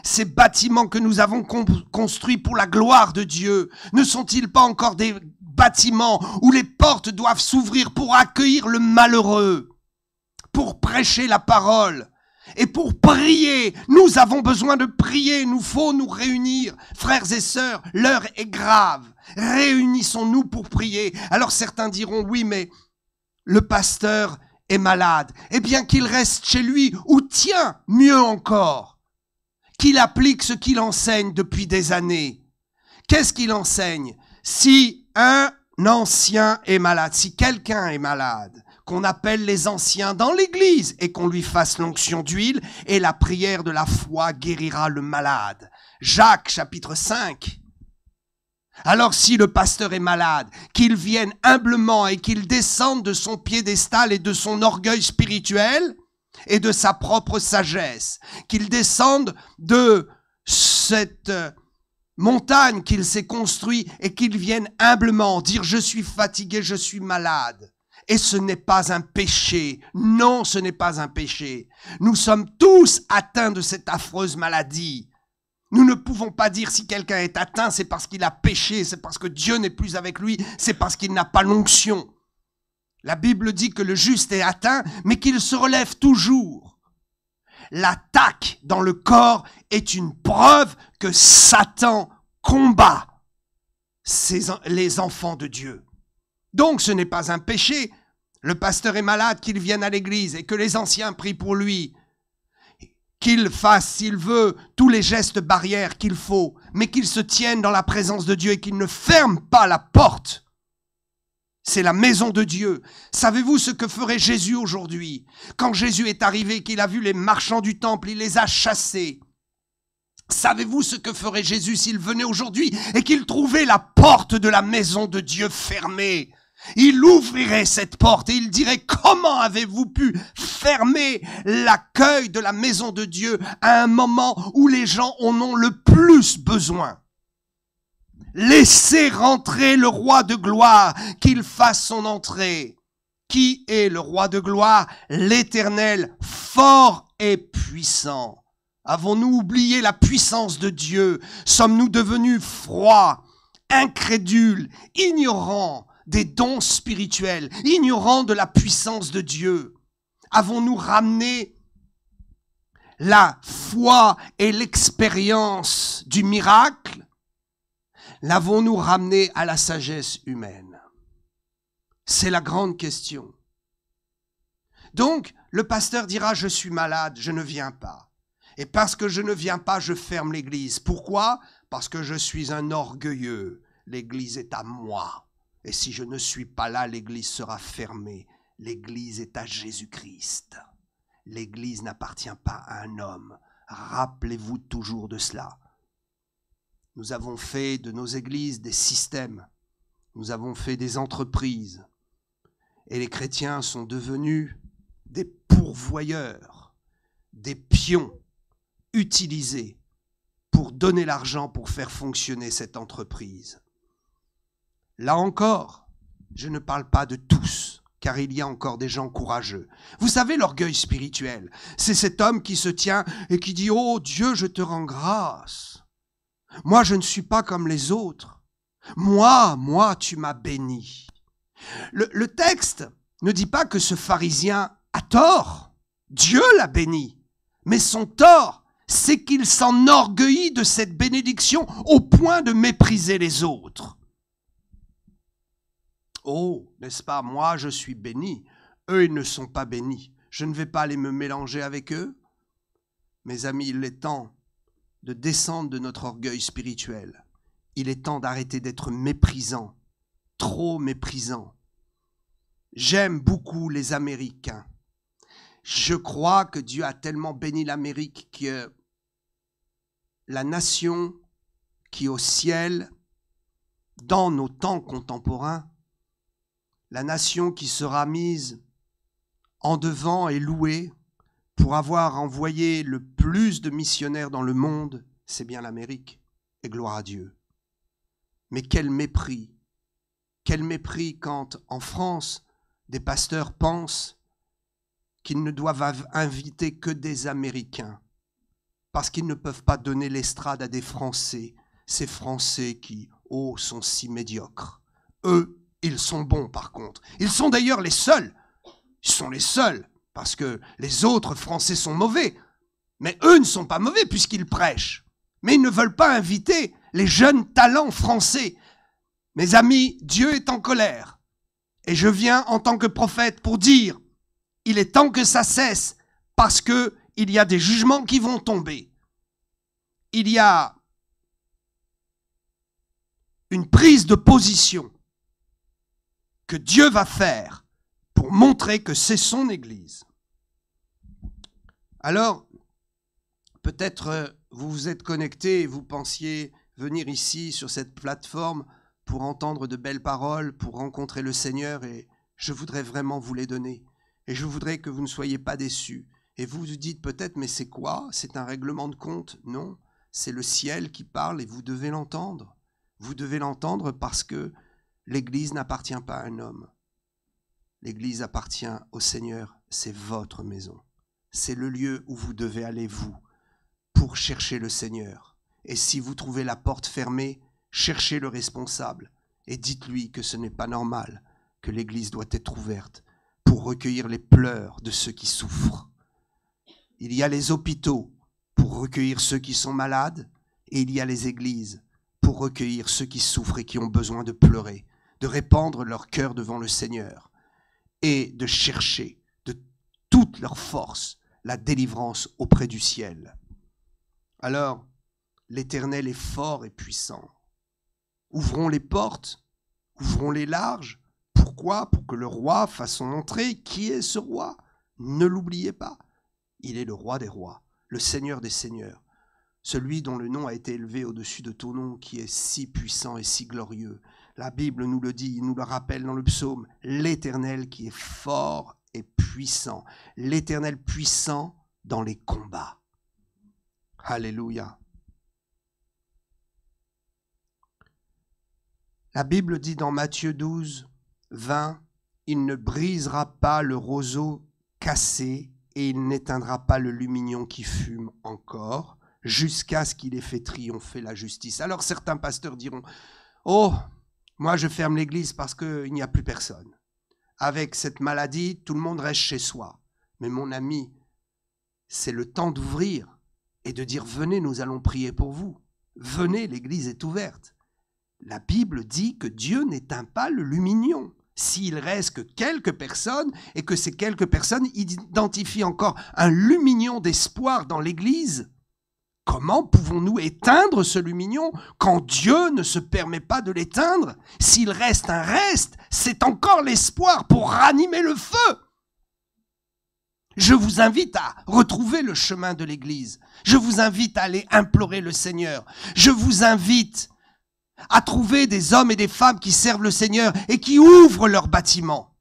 Ces bâtiments que nous avons construits pour la gloire de Dieu, ne sont-ils pas encore des bâtiments où les portes doivent s'ouvrir pour accueillir le malheureux, pour prêcher la parole et pour prier? Nous avons besoin de prier, nous faut nous réunir. Frères et sœurs, l'heure est grave. Réunissons-nous pour prier. Alors certains diront, oui, mais le pasteur est malade. Eh bien qu'il reste chez lui, ou tiens, mieux encore, qu'il applique ce qu'il enseigne depuis des années. Qu'est-ce qu'il enseigne? Si un ancien est malade, si quelqu'un est malade, qu'on appelle les anciens dans l'église et qu'on lui fasse l'onction d'huile, et la prière de la foi guérira le malade. Jacques chapitre 5. Alors si le pasteur est malade, qu'il vienne humblement et qu'il descende de son piédestal et de son orgueil spirituel et de sa propre sagesse, qu'il descende de cette montagne qu'il s'est construite et qu'il vienne humblement dire « Je suis fatigué, je suis malade ». Et ce n'est pas un péché. Non, ce n'est pas un péché. Nous sommes tous atteints de cette affreuse maladie. Nous ne pouvons pas dire si quelqu'un est atteint, c'est parce qu'il a péché, c'est parce que Dieu n'est plus avec lui, c'est parce qu'il n'a pas l'onction. La Bible dit que le juste est atteint, mais qu'il se relève toujours. L'attaque dans le corps est une preuve que Satan combat les enfants de Dieu. Donc ce n'est pas un péché. Le pasteur est malade, qu'il vienne à l'église et que les anciens prient pour lui. Qu'il fasse, s'il veut, tous les gestes barrières qu'il faut, mais qu'il se tienne dans la présence de Dieu et qu'il ne ferme pas la porte. C'est la maison de Dieu. Savez-vous ce que ferait Jésus aujourd'hui? Quand Jésus est arrivé, qu'il a vu les marchands du temple, il les a chassés. Savez-vous ce que ferait Jésus s'il venait aujourd'hui et qu'il trouvait la porte de la maison de Dieu fermée? Il ouvrirait cette porte et il dirait « Comment avez-vous pu fermer l'accueil de la maison de Dieu à un moment où les gens en ont le plus besoin ?» Laissez rentrer le roi de gloire, qu'il fasse son entrée. Qui est le roi de gloire? L'Éternel, fort et puissant. Avons-nous oublié la puissance de Dieu? Sommes-nous devenus froids, incrédules, ignorants des dons spirituels, ignorants de la puissance de Dieu? Avons-nous ramené la foi et l'expérience du miracle? L'avons-nous ramené à la sagesse humaine? C'est la grande question. Donc, le pasteur dira « Je suis malade, je ne viens pas. Et parce que je ne viens pas, je ferme l'église. Pourquoi? Parce que je suis un orgueilleux. L'église est à moi. Et si je ne suis pas là, l'église sera fermée. L'église est à Jésus-Christ. L'église n'appartient pas à un homme. Rappelez-vous toujours de cela. Nous avons fait de nos églises des systèmes. Nous avons fait des entreprises. Et les chrétiens sont devenus des pourvoyeurs, des pions utilisés pour donner l'argent pour faire fonctionner cette entreprise. Là encore, je ne parle pas de tous, car il y a encore des gens courageux. Vous savez, l'orgueil spirituel, c'est cet homme qui se tient et qui dit « Oh Dieu, je te rends grâce. Moi, je ne suis pas comme les autres. Moi, tu m'as béni. » Le texte ne dit pas que ce pharisien a tort. Dieu l'a béni. Mais son tort, c'est qu'il s'enorgueillit de cette bénédiction au point de mépriser les autres. Oh, n'est-ce pas, moi je suis béni, eux ils ne sont pas bénis. Je ne vais pas aller me mélanger avec eux. Mes amis, il est temps de descendre de notre orgueil spirituel. Il est temps d'arrêter d'être méprisant, trop méprisant. J'aime beaucoup les Américains. Je crois que Dieu a tellement béni l'Amérique que la nation qui au ciel, dans nos temps contemporains, la nation qui sera mise en devant et louée pour avoir envoyé le plus de missionnaires dans le monde, c'est bien l'Amérique, et gloire à Dieu. Mais quel mépris quand en France, des pasteurs pensent qu'ils ne doivent inviter que des Américains, parce qu'ils ne peuvent pas donner l'estrade à des Français, ces Français qui, oh, sont si médiocres. Eux, ils sont bons par contre. Ils sont d'ailleurs les seuls. Ils sont les seuls, parce que les autres Français sont mauvais. Mais eux ne sont pas mauvais puisqu'ils prêchent. Mais ils ne veulent pas inviter les jeunes talents français. Mes amis, Dieu est en colère. Et je viens en tant que prophète pour dire, il est temps que ça cesse, parce que il y a des jugements qui vont tomber. Il y a une prise de position que Dieu va faire pour montrer que c'est son Église. Alors, peut-être vous vous êtes connectés et vous pensiez venir ici sur cette plateforme pour entendre de belles paroles, pour rencontrer le Seigneur, et je voudrais vraiment vous les donner. Et je voudrais que vous ne soyez pas déçus. Et vous vous dites peut-être, mais c'est quoi? C'est un règlement de compte? Non, c'est le ciel qui parle et vous devez l'entendre. Vous devez l'entendre parce que l'Église n'appartient pas à un homme. L'Église appartient au Seigneur, c'est votre maison. C'est le lieu où vous devez aller, vous, pour chercher le Seigneur. Et si vous trouvez la porte fermée, cherchez le responsable et dites-lui que ce n'est pas normal, que l'Église doit être ouverte pour recueillir les pleurs de ceux qui souffrent. Il y a les hôpitaux pour recueillir ceux qui sont malades et il y a les églises pour recueillir ceux qui souffrent et qui ont besoin de pleurer, de répandre leur cœur devant le Seigneur et de chercher de toute leur force la délivrance auprès du ciel. Alors, l'Éternel est fort et puissant. Ouvrons les portes, ouvrons-les larges. Pourquoi? Pour que le roi fasse son entrée. Qui est ce roi? Ne l'oubliez pas. Il est le roi des rois, le Seigneur des seigneurs, celui dont le nom a été élevé au-dessus de tout nom, qui est si puissant et si glorieux. La Bible nous le dit, il nous le rappelle dans le psaume, l'Éternel qui est fort et puissant, l'Éternel puissant dans les combats. Alléluia. La Bible dit dans Matthieu 12, 20, « Il ne brisera pas le roseau cassé et il n'éteindra pas le lumignon qui fume encore, jusqu'à ce qu'il ait fait triompher la justice. » Alors certains pasteurs diront, « Oh, moi je ferme l'église parce qu'il n'y a plus personne. Avec cette maladie, tout le monde reste chez soi. » Mais mon ami, c'est le temps d'ouvrir et de dire, « Venez, nous allons prier pour vous. Venez, l'église est ouverte. » La Bible dit que Dieu n'éteint pas le lumignon. S'il reste que quelques personnes et que ces quelques personnes identifient encore un lumignon d'espoir dans l'Église, comment pouvons-nous éteindre ce lumignon quand Dieu ne se permet pas de l'éteindre? S'il reste un reste, c'est encore l'espoir pour ranimer le feu. Je vous invite à retrouver le chemin de l'Église. Je vous invite à aller implorer le Seigneur. Je vous invite à trouver des hommes et des femmes qui servent le Seigneur et qui ouvrent leurs bâtiments.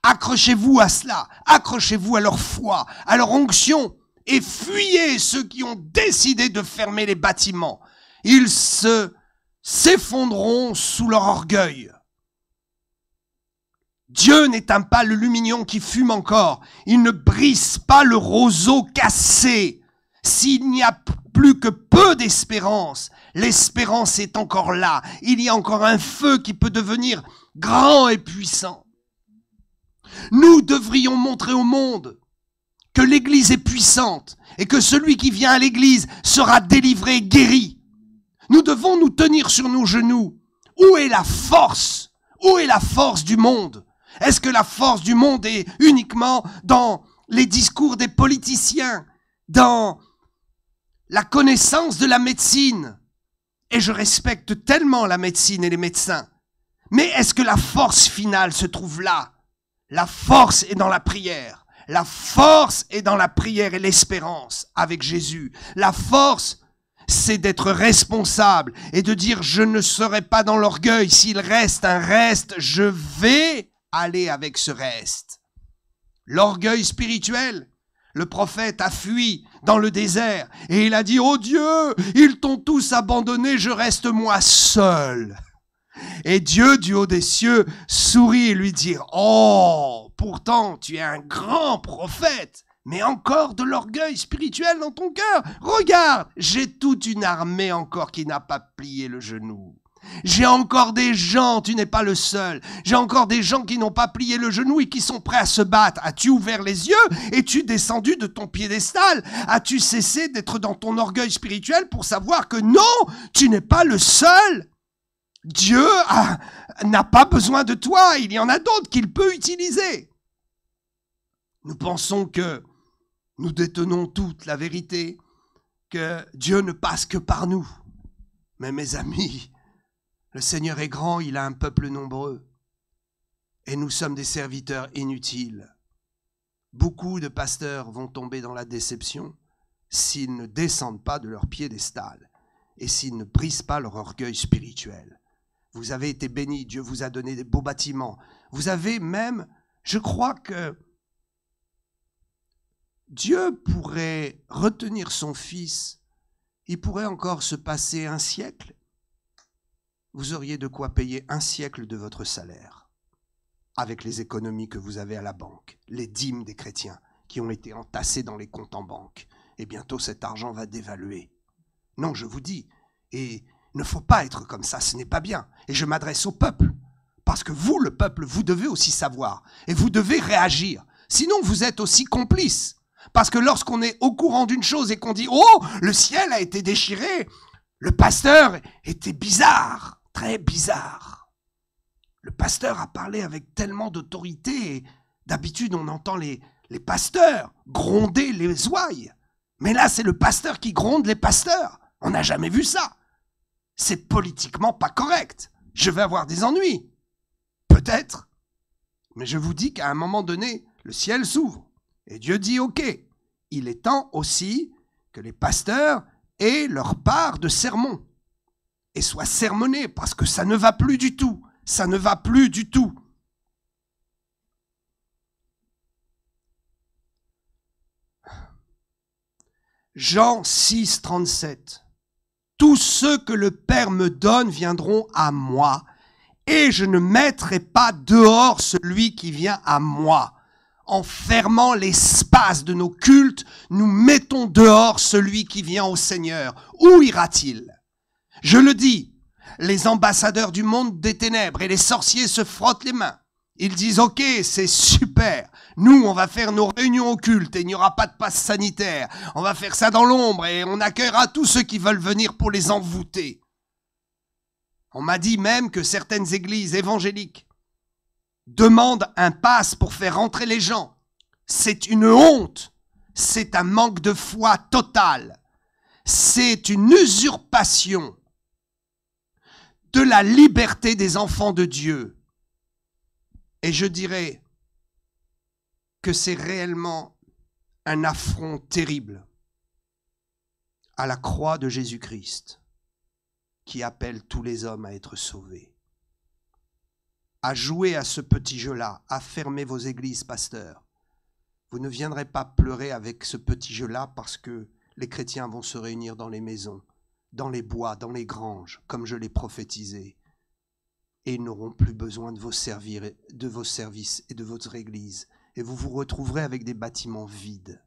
Accrochez-vous à cela, accrochez-vous à leur foi, à leur onction, et fuyez ceux qui ont décidé de fermer les bâtiments. Ils s'effondreront sous leur orgueil. Dieu n'éteint pas le lumignon qui fume encore, il ne brise pas le roseau cassé. S'il n'y a plus que peu d'espérance, l'espérance est encore là. Il y a encore un feu qui peut devenir grand et puissant. Nous devrions montrer au monde que l'Église est puissante et que celui qui vient à l'Église sera délivré, guéri. Nous devons nous tenir sur nos genoux. Où est la force? Où est la force du monde? Est-ce que la force du monde est uniquement dans les discours des politiciens, dans la connaissance de la médecine? Et je respecte tellement la médecine et les médecins. Mais est-ce que la force finale se trouve là? La force est dans la prière. La force est dans la prière et l'espérance avec Jésus. La force, c'est d'être responsable et de dire, je ne serai pas dans l'orgueil. S'il reste un reste, je vais aller avec ce reste. L'orgueil spirituel, le prophète a fui dans le désert et il a dit, oh Dieu, ils t'ont tous abandonné, je reste moi seul. Et Dieu, du haut des cieux, sourit et lui dit, « Oh, pourtant tu es un grand prophète, mais encore de l'orgueil spirituel dans ton cœur. Regarde, j'ai toute une armée encore qui n'a pas plié le genou. J'ai encore des gens, tu n'es pas le seul, j'ai encore des gens qui n'ont pas plié le genou et qui sont prêts à se battre. As-tu ouvert les yeux? Es-tu descendu de ton piédestal? As-tu cessé d'être dans ton orgueil spirituel pour savoir que non, tu n'es pas le seul? Dieu n'a pas besoin de toi, il y en a d'autres qu'il peut utiliser. » Nous pensons que nous détenons toute la vérité, que Dieu ne passe que par nous. Mais mes amis, le Seigneur est grand, il a un peuple nombreux. Et nous sommes des serviteurs inutiles. Beaucoup de pasteurs vont tomber dans la déception s'ils ne descendent pas de leur piédestal et s'ils ne brisent pas leur orgueil spirituel. Vous avez été bénis, Dieu vous a donné des beaux bâtiments. Vous avez même, je crois que Dieu pourrait retenir son fils, il pourrait encore se passer un siècle. Vous auriez de quoi payer un siècle de votre salaire avec les économies que vous avez à la banque, les dîmes des chrétiens qui ont été entassés dans les comptes en banque. Et bientôt cet argent va dévaluer. Non, je vous dis, et il ne faut pas être comme ça, ce n'est pas bien. Et je m'adresse au peuple, parce que vous, le peuple, vous devez aussi savoir, et vous devez réagir. Sinon, vous êtes aussi complices. Parce que lorsqu'on est au courant d'une chose et qu'on dit « Oh, le ciel a été déchiré », le pasteur était bizarre, très bizarre. Le pasteur a parlé avec tellement d'autorité. D'habitude, on entend les pasteurs gronder les ouailles. Mais là, c'est le pasteur qui gronde les pasteurs. On n'a jamais vu ça. C'est politiquement pas correct. Je vais avoir des ennuis. Peut-être. Mais je vous dis qu'à un moment donné, le ciel s'ouvre. Et Dieu dit, ok, il est temps aussi que les pasteurs aient leur part de sermon et soient sermonnés parce que ça ne va plus du tout. Ça ne va plus du tout. Jean 6, 37. Tous ceux que le Père me donne viendront à moi et je ne mettrai pas dehors celui qui vient à moi. En fermant l'espace de nos cultes, nous mettons dehors celui qui vient au Seigneur. Où ira-t-il? Je le dis, les ambassadeurs du monde des ténèbres et les sorciers se frottent les mains. Ils disent, ok, c'est super. Nous, on va faire nos réunions occultes et il n'y aura pas de passe sanitaire. On va faire ça dans l'ombre et on accueillera tous ceux qui veulent venir pour les envoûter. On m'a dit même que certaines églises évangéliques demande un pass pour faire rentrer les gens. C'est une honte. C'est un manque de foi total. C'est une usurpation de la liberté des enfants de Dieu. Et je dirais que c'est réellement un affront terrible à la croix de Jésus-Christ qui appelle tous les hommes à être sauvés. À jouer à ce petit jeu-là, à fermer vos églises, pasteurs. Vous ne viendrez pas pleurer avec ce petit jeu-là parce que les chrétiens vont se réunir dans les maisons, dans les bois, dans les granges, comme je l'ai prophétisé. Et ils n'auront plus besoin de vos services et de votre église. Et vous vous retrouverez avec des bâtiments vides.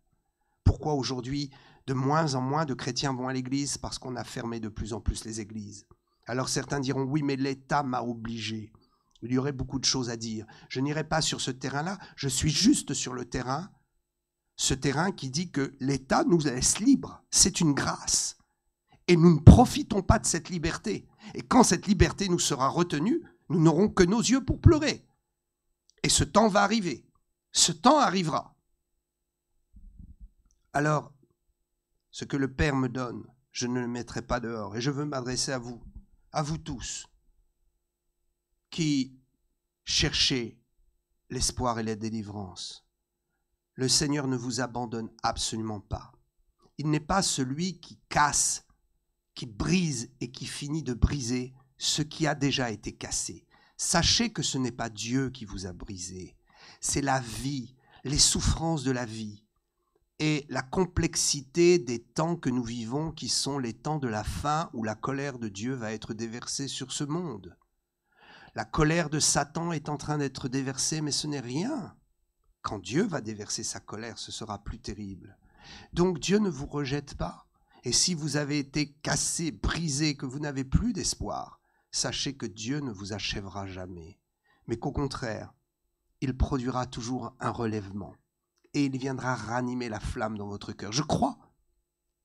Pourquoi aujourd'hui, de moins en moins de chrétiens vont à l'église? Parce qu'on a fermé de plus en plus les églises. Alors certains diront, oui, mais l'État m'a obligé. Il y aurait beaucoup de choses à dire. Je n'irai pas sur ce terrain-là. Je suis juste sur le terrain, ce terrain qui dit que l'État nous laisse libres. C'est une grâce. Et nous ne profitons pas de cette liberté. Et quand cette liberté nous sera retenue, nous n'aurons que nos yeux pour pleurer. Et ce temps va arriver. Ce temps arrivera. Alors, ce que le Père me donne, je ne le mettrai pas dehors. Et je veux m'adresser à vous tous, qui cherchez l'espoir et la délivrance. Le Seigneur ne vous abandonne absolument pas. Il n'est pas celui qui casse, qui brise et qui finit de briser ce qui a déjà été cassé. Sachez que ce n'est pas Dieu qui vous a brisé. C'est la vie, les souffrances de la vie et la complexité des temps que nous vivons qui sont les temps de la fin où la colère de Dieu va être déversée sur ce monde. La colère de Satan est en train d'être déversée, mais ce n'est rien. Quand Dieu va déverser sa colère, ce sera plus terrible. Donc Dieu ne vous rejette pas. Et si vous avez été cassé, brisé, que vous n'avez plus d'espoir, sachez que Dieu ne vous achèvera jamais, mais qu'au contraire, il produira toujours un relèvement et il viendra ranimer la flamme dans votre cœur. Je crois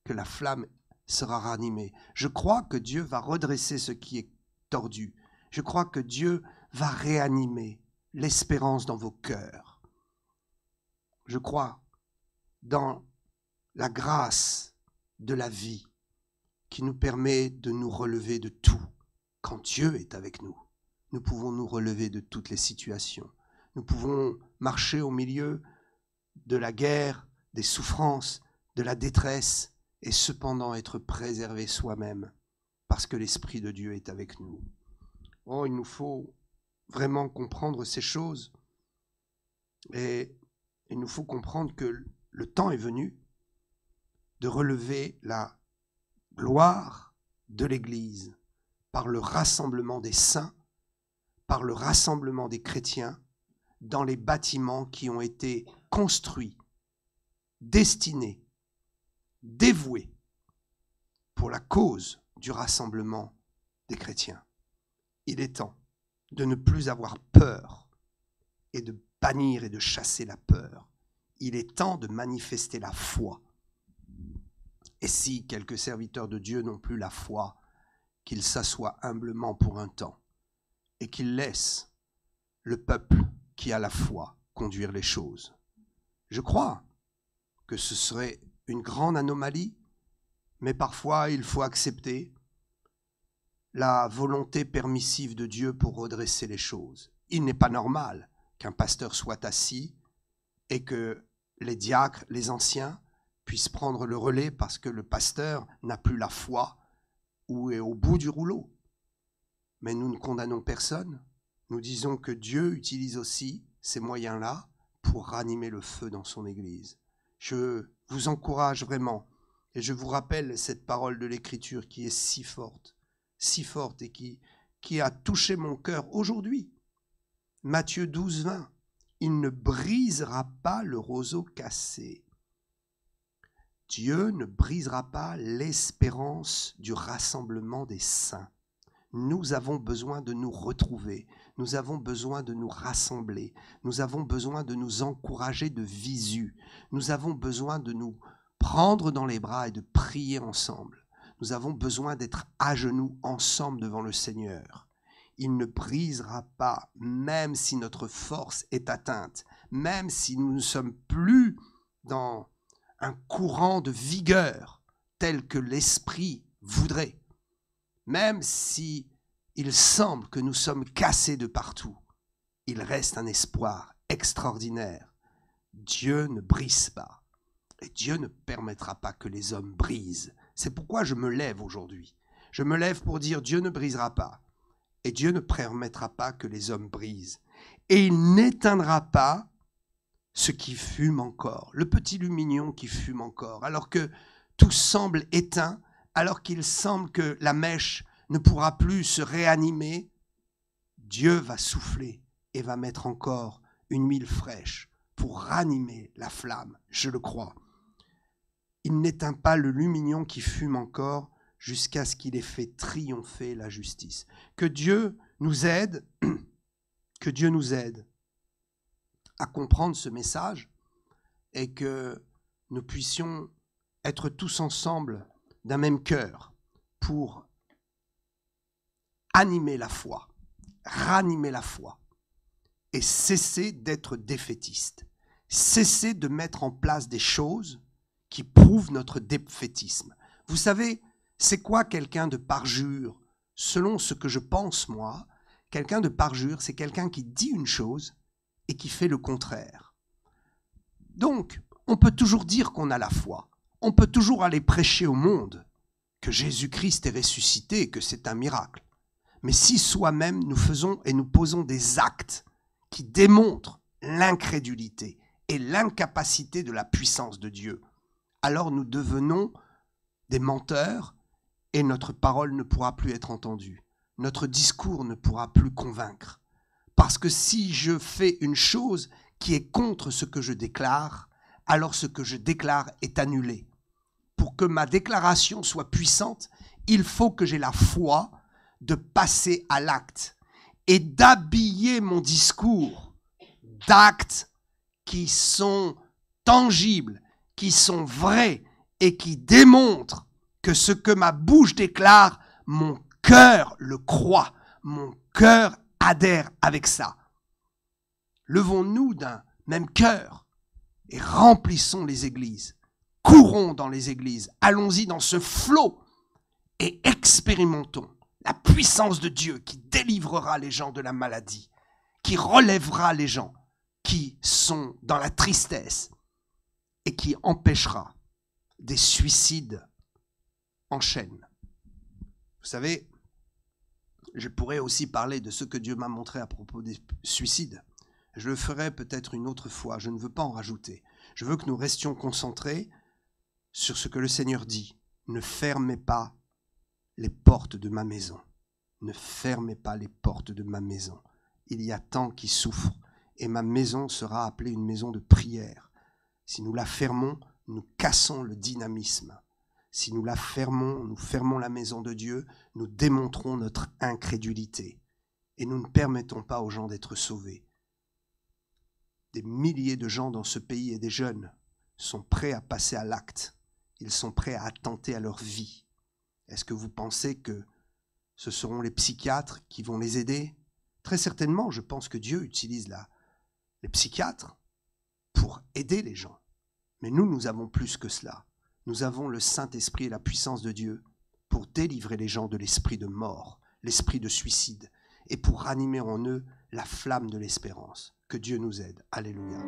que la flamme sera ranimée. Je crois que Dieu va redresser ce qui est tordu. Je crois que Dieu va réanimer l'espérance dans vos cœurs. Je crois dans la grâce de la vie qui nous permet de nous relever de tout. Quand Dieu est avec nous, nous pouvons nous relever de toutes les situations. Nous pouvons marcher au milieu de la guerre, des souffrances, de la détresse, et cependant être préservés soi-même, parce que l'Esprit de Dieu est avec nous. Oh, il nous faut vraiment comprendre ces choses, et il nous faut comprendre que le temps est venu de relever la gloire de l'Église par le rassemblement des saints, par le rassemblement des chrétiens dans les bâtiments qui ont été construits, destinés, dévoués pour la cause du rassemblement des chrétiens. Il est temps de ne plus avoir peur et de bannir et de chasser la peur. Il est temps de manifester la foi. Et si quelques serviteurs de Dieu n'ont plus la foi, qu'ils s'assoient humblement pour un temps et qu'ils laissent le peuple qui a la foi conduire les choses. Je crois que ce serait une grande anomalie, mais parfois il faut accepter la volonté permissive de Dieu pour redresser les choses. Il n'est pas normal qu'un pasteur soit assis et que les diacres, les anciens, puissent prendre le relais parce que le pasteur n'a plus la foi ou est au bout du rouleau. Mais nous ne condamnons personne. Nous disons que Dieu utilise aussi ces moyens-là pour ranimer le feu dans son Église. Je vous encourage vraiment, et je vous rappelle cette parole de l'Écriture qui est si forte et qui a touché mon cœur aujourd'hui. Matthieu 12, 20. Il ne brisera pas le roseau cassé. Dieu ne brisera pas l'espérance du rassemblement des saints. Nous avons besoin de nous retrouver, nous avons besoin de nous rassembler, nous avons besoin de nous encourager de visu, nous avons besoin de nous prendre dans les bras et de prier ensemble. Nous avons besoin d'être à genoux ensemble devant le Seigneur. Il ne brisera pas, même si notre force est atteinte, même si nous ne sommes plus dans un courant de vigueur tel que l'Esprit voudrait. Même si il semble que nous sommes cassés de partout, il reste un espoir extraordinaire. Dieu ne brise pas et Dieu ne permettra pas que les hommes brisent. C'est pourquoi je me lève aujourd'hui. Je me lève pour dire Dieu ne brisera pas et Dieu ne permettra pas que les hommes brisent. Et il n'éteindra pas ce qui fume encore, le petit lumignon qui fume encore, alors que tout semble éteint, alors qu'il semble que la mèche ne pourra plus se réanimer, Dieu va souffler et va mettre encore une huile fraîche pour ranimer la flamme, je le crois. Il n'éteint pas le lumignon qui fume encore jusqu'à ce qu'il ait fait triompher la justice. Que Dieu nous aide, que Dieu nous aide à comprendre ce message et que nous puissions être tous ensemble d'un même cœur pour animer la foi, ranimer la foi et cesser d'être défaitiste, cesser de mettre en place des choses qui prouvent notre défaitisme. Vous savez, c'est quoi quelqu'un de parjure? Selon ce que je pense moi, quelqu'un de parjure, c'est quelqu'un qui dit une chose et qui fait le contraire. Donc, on peut toujours dire qu'on a la foi. On peut toujours aller prêcher au monde que Jésus-Christ est ressuscité et que c'est un miracle. Mais si soi-même nous faisons et nous posons des actes qui démontrent l'incrédulité et l'incapacité de la puissance de Dieu, alors nous devenons des menteurs et notre parole ne pourra plus être entendue. notre discours ne pourra plus convaincre. Parce que si je fais une chose qui est contre ce que je déclare, alors ce que je déclare est annulé. Pour que ma déclaration soit puissante, il faut que j'ai la foi de passer à l'acte et d'habiller mon discours d'actes qui sont tangibles, qui sont vrais et qui démontrent que ce que ma bouche déclare, mon cœur le croit, mon cœur adhère avec ça. Levons-nous d'un même cœur et remplissons les églises. Courons dans les églises, allons-y dans ce flot et expérimentons la puissance de Dieu qui délivrera les gens de la maladie, qui relèvera les gens qui sont dans la tristesse et qui empêchera des suicides en chaîne. Vous savez, je pourrais aussi parler de ce que Dieu m'a montré à propos des suicides. Je le ferai peut-être une autre fois, je ne veux pas en rajouter. Je veux que nous restions concentrés sur ce que le Seigneur dit. Ne fermez pas les portes de ma maison. Ne fermez pas les portes de ma maison. Il y a tant qui souffrent et ma maison sera appelée une maison de prière. Si nous la fermons, nous cassons le dynamisme. Si nous la fermons, nous fermons la maison de Dieu, nous démontrons notre incrédulité et nous ne permettons pas aux gens d'être sauvés. Des milliers de gens dans ce pays et des jeunes sont prêts à passer à l'acte. Ils sont prêts à attenter à leur vie. Est-ce que vous pensez que ce seront les psychiatres qui vont les aider? Très certainement, je pense que Dieu utilise les psychiatres pour aider les gens. Mais nous avons plus que cela. Nous avons le Saint-Esprit et la puissance de Dieu pour délivrer les gens de l'esprit de mort, l'esprit de suicide, et pour ranimer en eux la flamme de l'espérance. Que Dieu nous aide. Alléluia.